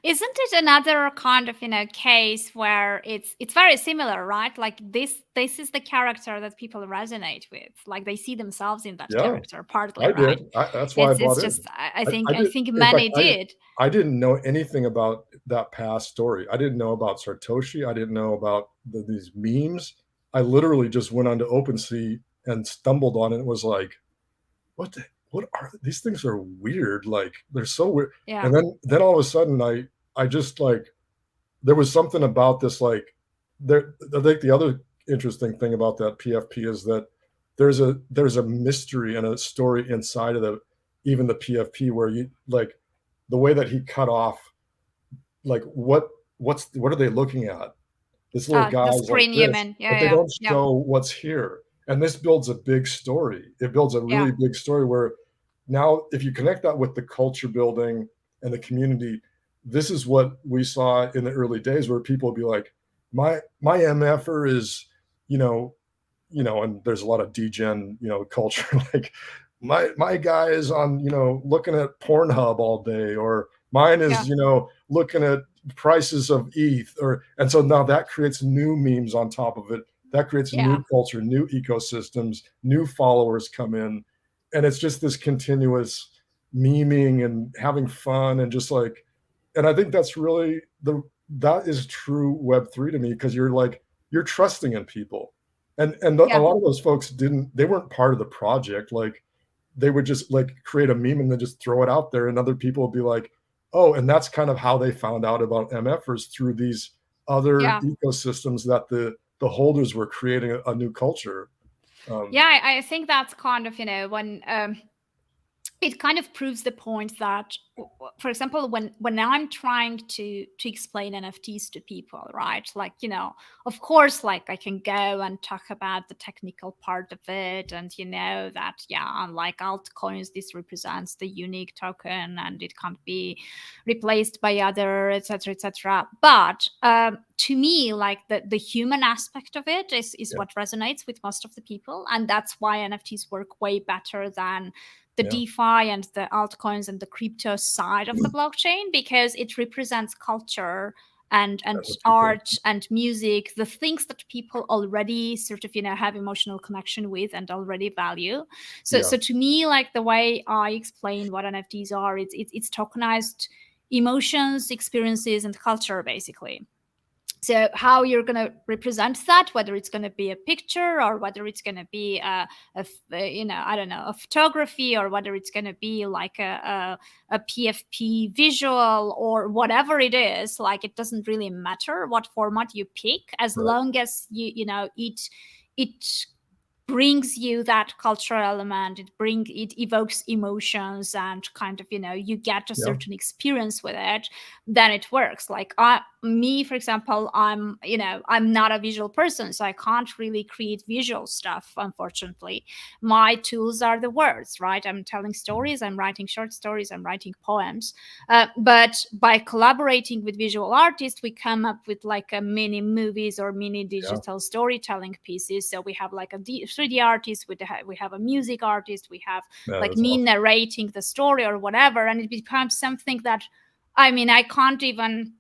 Isn't it another kind of case where it's very similar, right? Like this is the character that people resonate with, like they see themselves in that Yeah, character partly, I right? did. That's why I It's bought in. just I think I I did. think In fact, many did. I didn't know anything about that past story. I didn't know about Satoshi. I didn't know about these memes. I literally just went onto OpenSea and stumbled on it. And was like, what are these things? Are weird. Like, they're so weird. Yeah. And then all of a sudden, I just like, there was something about this, like, there. I think the other interesting thing about that PFP is that there's a mystery and a story inside of even the PFP, where you like the way that he cut off, like, what are they looking at? This little The guy's like screen this, human. Yeah, but they yeah, don't yeah, show what's here. And this builds a big story. It builds a yeah, really big story where now, if you connect that with the culture building and the community, this is what we saw in the early days, where people would be like, my MFer is, you know, and there's a lot of degen, culture, like my guy is on, looking at Pornhub all day, or mine yeah, is, looking at prices of ETH, and so now that creates new memes on top of it. That creates yeah. new culture, new ecosystems, new followers come in, and it's just this continuous memeing and having fun, and just like, and I think that's really that is true Web3 to me, because you're trusting in people, and a Yeah. lot of those folks they weren't part of the project. Like, they would just like create a meme and then just throw it out there, and other people would be like, oh, and that's kind of how they found out about MFers, through these other Yeah. ecosystems that the holders were creating a new culture. Yeah, I think that's kind of, when it kind of proves the point that, for example, when I'm trying to explain NFTs to people, right? Like, of course, like I can go and talk about the technical part of it, and that, yeah, unlike altcoins, this represents the unique token and it can't be replaced by other, etc., etc. But to me, like the human aspect of it is Yeah, what resonates with most of the people, and that's why NFTs work way better than the yeah, DeFi and the altcoins and the crypto side of the blockchain, because it represents culture and that's what people. art and music, the things that people already sort of have emotional connection with and already value. So Yeah, so to me, like the way I explain what NFTs are, it's tokenized emotions, experiences, and culture, basically. So how you're going to represent that, whether it's going to be a picture or whether it's going to be I don't know, a photography, or whether it's going to be like a PFP visual or whatever it is, like it doesn't really matter what format you pick, as right. long as it brings you that cultural element, it evokes emotions, and kind of you get a Yeah, certain experience with it, then it works. Like me, for example, I'm not a visual person, so I can't really create visual stuff, unfortunately. My tools are the words, right? I'm telling stories, I'm writing short stories, I'm writing poems, but by collaborating with visual artists, we come up with like a mini movies or mini yeah, digital storytelling pieces. So we have like a 3D artist, we have a music artist, we have yeah, like that's me awesome. narrating the story or whatever, and it becomes something that, I mean, I can't even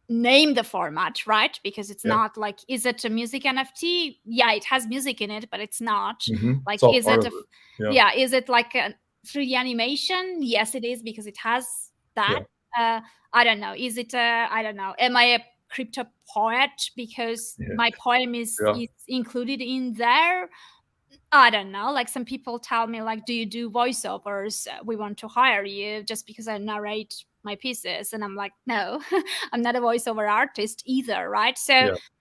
name the format, right? Because it's Yeah, not like, is it a music NFT? Yeah, it has music in it, but it's not. it's Like, all is part it of it. Yeah, yeah, is it like a 3D animation? Yes, it is, because it has that. yeah, uh I don't know, is it I don't know, am I a crypto poet because yeah, my poem yeah, is included in there? I don't know. Like, some people tell me, like, do you do voiceovers? We want to hire you just because I narrate my pieces. And I'm like, no, I'm not a voiceover artist either, right? So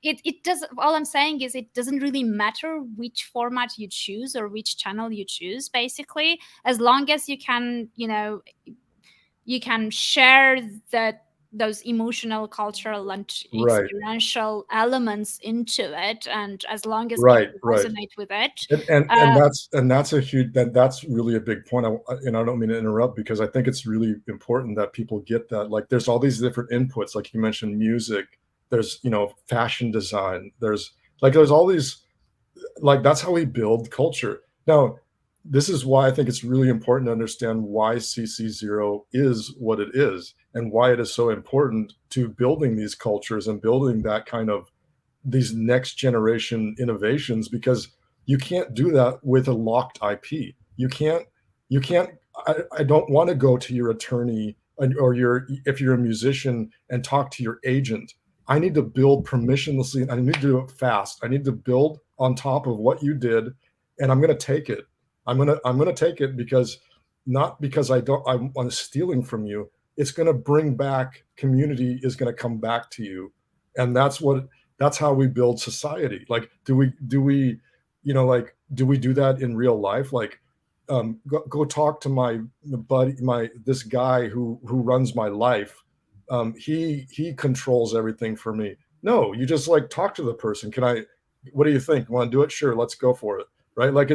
yeah, it does, all I'm saying is it doesn't really matter which format you choose or which channel you choose, basically, as long as you can, you can share the those emotional, cultural, and Right. experiential elements into it, and as long as Right. people Right. resonate with it, And that's a huge that's really a big point. And I don't mean to interrupt, because I think it's really important that people get that. Like, there's all these different inputs, like you mentioned, music. There's, fashion design. There's all these, like, that's how we build culture. Now, this is why I think it's really important to understand why CC0 is what it is, and why it is so important to building these cultures and building that kind of these next generation innovations, because you can't do that with a locked IP. You can't I don't want to go to your attorney, or if you're a musician, and talk to your agent. I need to build permissionlessly, and I need to do it fast. I need to build on top of what you did, and I'm going to take it. I'm going to take it, because not because I'm stealing from you. It's going to bring back, community is going to come back to you. And that's how we build society. Like, do we do we do that in real life? Like, go talk to my buddy, this guy who runs my life. He controls everything for me. No, you just, like, talk to the person. What do you think? Want to do it? Sure, let's go for it. Right? Like,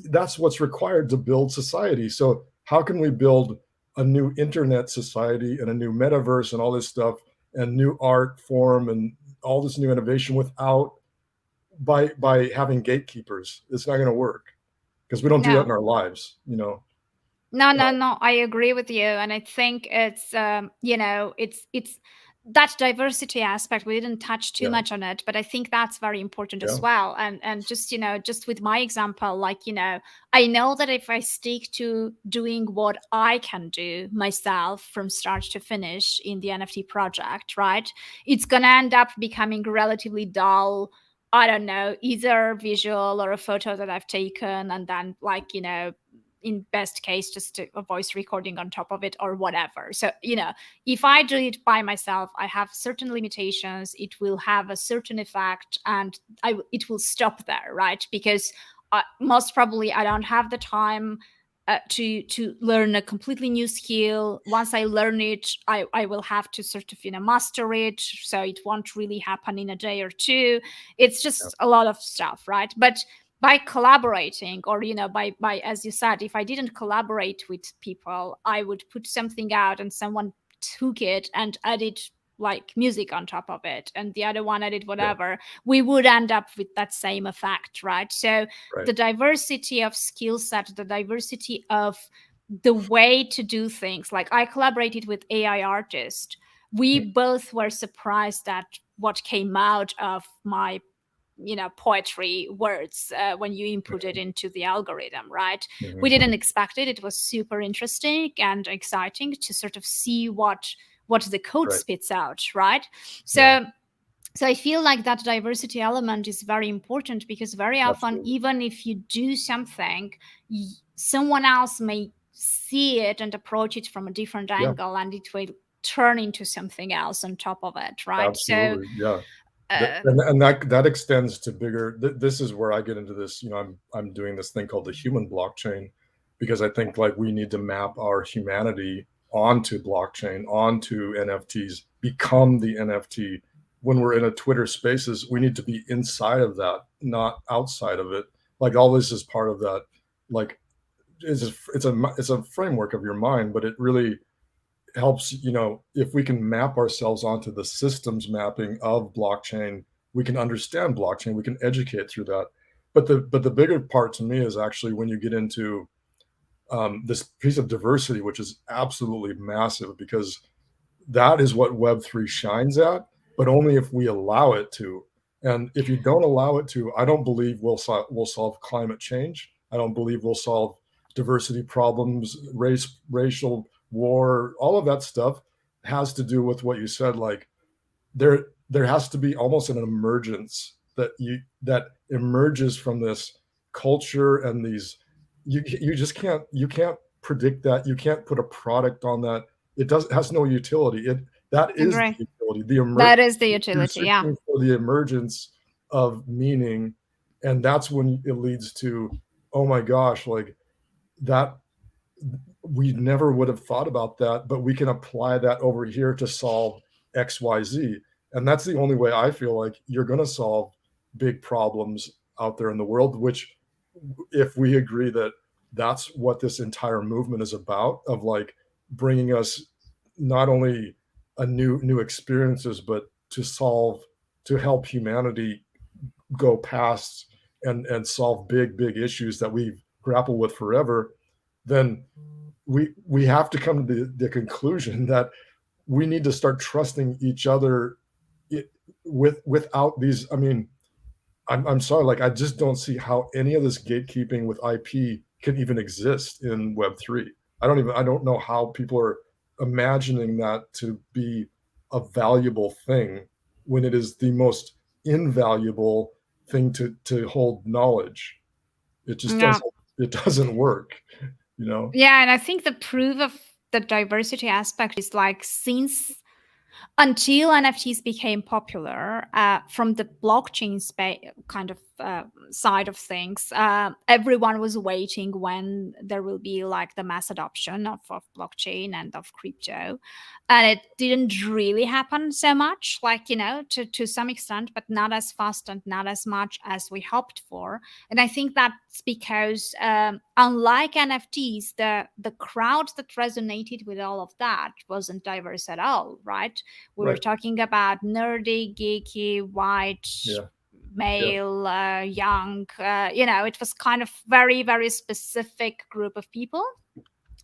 that's what's required to build society. So how can we build a new internet society and a new metaverse and all this stuff, and new art form and all this new innovation, without by having gatekeepers? It's not going to work, because we don't do that in no. our lives. No, I agree with you, and I think it's it's that diversity aspect. We didn't touch too Yeah. much on it, but I think that's very important as Yeah. well. And just just with my example, like I know that if I stick to doing what I can do myself from start to finish in the NFT project, right, it's gonna end up becoming relatively dull. I don't know, either visual or a photo that I've taken, and then, like, in best case, just a voice recording on top of it or whatever. So if I do it by myself, I have certain limitations. It will have a certain effect, and it will stop there, right? Because most probably I don't have the time to learn a completely new skill. Once I learn it, I will have to sort of master it, so it won't really happen in a day or two. It's Yeah. just a lot of stuff, right? But by collaborating, or by as you said, if I didn't collaborate with people, I would put something out and someone took it and added like music on top of it, and the other one added Yeah. whatever, we would end up with that same effect, right? So Right. the diversity of skill set, the diversity of the way to do things. Like, I collaborated with AI artist. We both were surprised at what came out of my poetry words when you input it into the algorithm, right? We Mhm. didn't expect it. It was super interesting and exciting to sort of see what the code Right. spits out, right? Yeah. So I feel like that diversity element is very important, because very often, Absolutely. even if you do something, someone else may see it and approach it from a different Yeah. angle, and it will turn into something else on top of it, right? So Absolutely. Yeah. um, And that extends to bigger. This is where I get into this. I'm doing this thing called the human blockchain, because I think, like, we need to map our humanity onto blockchain, onto NFTs, become the NFT. When we're in a Twitter Spaces, we need to be inside of that, not outside of it. Like, all this is part of that. Like, it's a framework of your mind, but it really helps. If we can map ourselves onto the systems mapping of blockchain, we can understand blockchain, we can educate through that. But the bigger part to me is actually when you get into this piece of diversity, which is absolutely massive, because that is what Web3 shines at, but only if we allow it to. And if you don't allow it to, I don't believe we'll solve climate change. I don't believe we'll solve diversity problems, racial war. All of that stuff has to do with what you said. Like, there has to be almost an emergence that emerges from this culture, and these, you just can't predict that. You can't put a product on that. It has no utility. That is the agree. utility. That is the You're utility, yeah. searching for the emergence of meaning, and that's when it leads to, oh my gosh, like, that we never would have thought about that, but we can apply that over here to solve XYZ. And that's the only way I feel like you're going to solve big problems out there in the world, which, if we agree that that's what this entire movement is about, of like bringing us not only a new experiences, but to help humanity go past and solve big issues that we've grappled with forever, then we have to come to the conclusion that we need to start trusting each other without these. I mean, I'm sorry, like I just don't see how any of this gatekeeping with IP can even exist in Web3. I don't know how people are imagining that to be a valuable thing when it is the most invaluable thing to hold knowledge. It just Yeah. doesn't work, you know? Yeah, and I think the proof of the diversity aspect is like, since until NFTs became popular, from the blockchain kind of side of things, everyone was waiting when there will be like the mass adoption of blockchain and of crypto. And it didn't really happen so much, like, to some extent, but not as fast and not as much as we hoped for. And I think that's because, unlike NFTs, the crowd that resonated with all of that wasn't diverse at all, right? We were Right. talking about nerdy, geeky, white, Yeah. male, young. It was kind of very, very specific group of people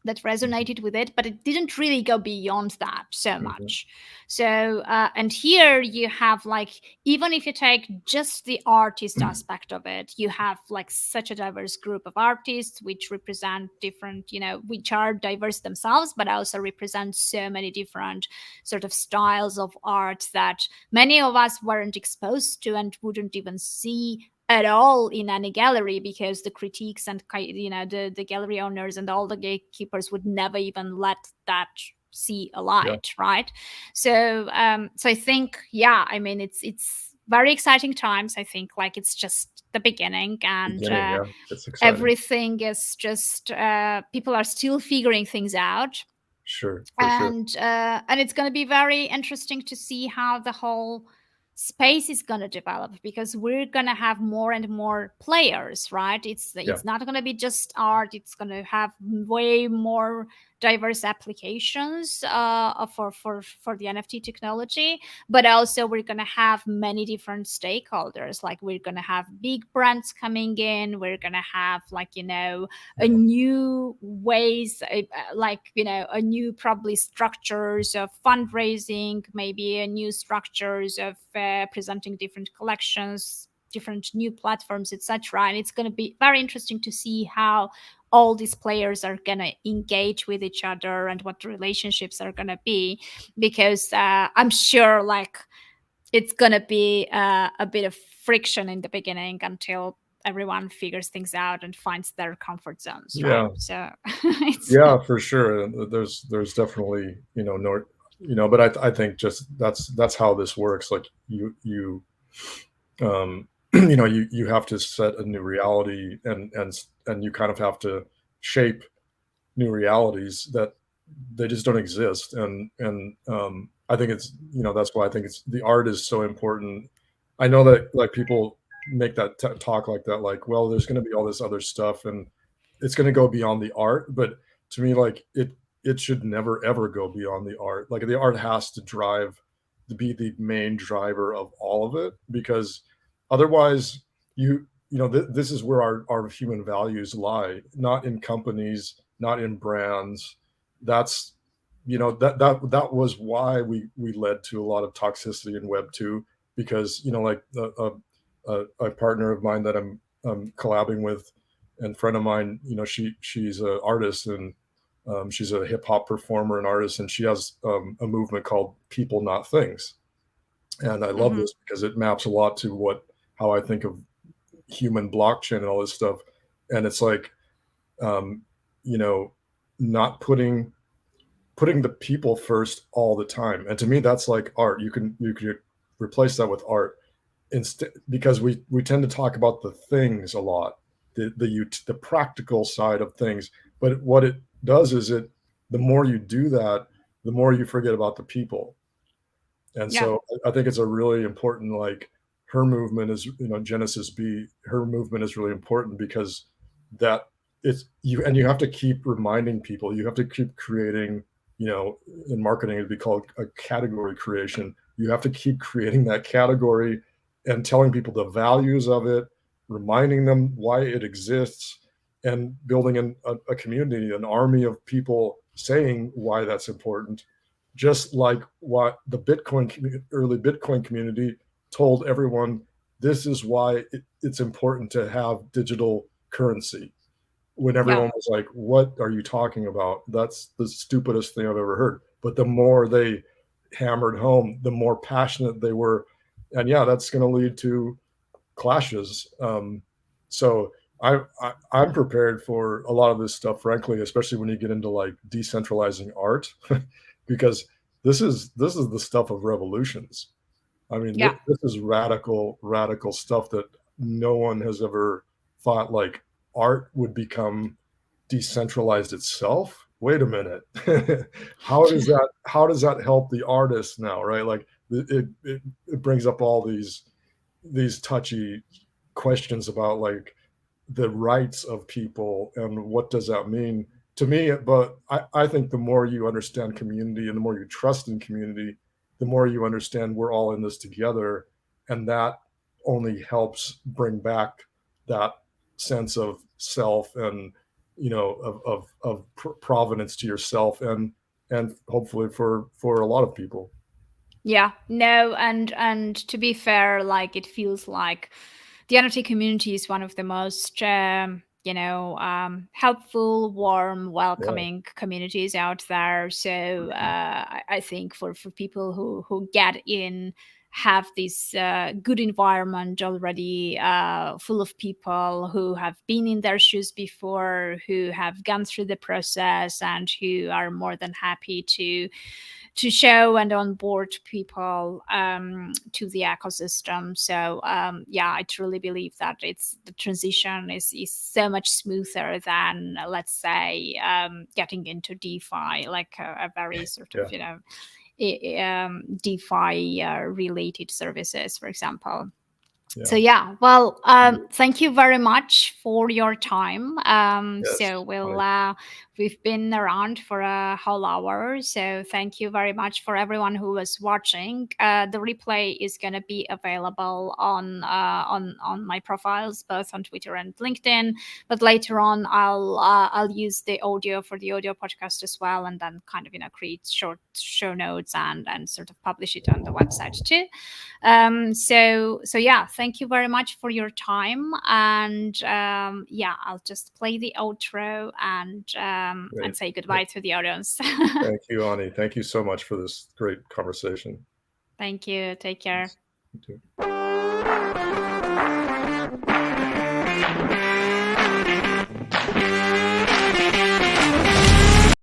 that resonated with it, but it didn't really go beyond that so much. So, and here you have, like, even if you take just the artist aspect of it, you have like such a diverse group of artists which represent different, which are diverse themselves, but also represent so many different sort of styles of art that many of us weren't exposed to and wouldn't even see at all in any gallery, because the critiques and the gallery owners and all the gatekeepers would never even let that see a light, right? So I think, I mean, it's very exciting times. I think, like, it's just the beginning, and It's exciting. everything is just people are still figuring things out. Sure. And it's going to be very interesting to see how the whole space is going to develop, because we're going to have more and more players, right? It's not going to be just art. It's going to have way more diverse applications for the NFT technology. But also we're going to have many different stakeholders. Like, we're going to have big brands coming in. We're going to have, like, a new ways, a new probably structures of fundraising, maybe a new structures of presenting different collections, different new platforms, etc. And it's going to be very interesting to see how all these players are going to engage with each other and what the relationships are going to be, because I'm sure, like, it's going to be a bit of friction in the beginning until everyone figures things out and finds their comfort zones, right? So for sure. There's definitely, but I think just that's how this works. Like, you you have to set a new reality, and you kind of have to shape new realities that they just don't exist. And I think it's, that's why I think it's, the art is so important. I know that, like, people make that talk like that, like, well, there's going to be all this other stuff and it's going to go beyond the art. But to me, like, it should never ever go beyond the art. Like, the art has to be the main driver of all of it, because otherwise this is where our human values lie, not in companies, not in brands. That's, that was why we led to a lot of toxicity in Web2, because, like, a partner of mine that I'm collabing with, and friend of mine, she's an artist, and she's a hip hop performer and artist, and she has a movement called People Not Things. And I love this because it maps a lot to how I think of human blockchain and all this stuff. And it's like, not putting the people first all the time. And to me, that's like art. You could replace that with art instead, because we tend to talk about the things a lot, the practical side of things. But what it does is the more you do that, the more you forget about the people. And Yeah. so I think it's a really important, like, her movement is, Genesis B, her movement is really important because that it's you, and you have to keep reminding people, you have to keep creating, in marketing it'd be called a category creation. You have to keep creating that category and telling people the values of it, reminding them why it exists, and building a community, an army of people saying why that's important, just like what the early Bitcoin community told everyone, this is why it's important to have digital currency. When Yeah. everyone was like, what are you talking about? That's the stupidest thing I've ever heard. But the more they hammered home, the more passionate they were. And yeah, that's going to lead to clashes. So I'm prepared for a lot of this stuff, frankly, especially when you get into like decentralizing art, because this is the stuff of revolutions. I mean, Yeah. this is radical stuff that no one has ever thought, like, art would become decentralized itself. Wait a minute. How does that help the artist now, right? Like, it brings up all these touchy questions about, like, the rights of people and what does that mean to me. But I think the more you understand community and the more you trust in community, the more you understand we're all in this together, and that only helps bring back that sense of self, and of provenance to yourself, and hopefully for a lot of people. Yeah, no, and to be fair, like it feels like the NFT community is one of the most helpful, warm, Yeah, welcoming communities out there. So I think for people who get in, have this good environment already, full of people who have been in their shoes before, who have gone through the process, and who are more than happy to show and onboard people to the ecosystem. So yeah, I truly believe that the transition is so much smoother than, let's say, getting into DeFi, like a very sort of yeah, DeFi related services, for example. So yeah. yeah, well, thank you very much for your time. Yes, So funny. we've been around for a whole hour. So thank you very much for everyone who was watching. The replay is going to be available on my profiles, both on Twitter and LinkedIn. But later on, I'll use the audio for the audio podcast as well, and then kind of create short show notes and sort of publish it on the website too. So yeah, thank you very much for your time, and yeah, I'll just play the outro and Great. say goodbye to the audience. Thank you, Ani. Thank you so much for this great conversation. Thank you. Take care. You too.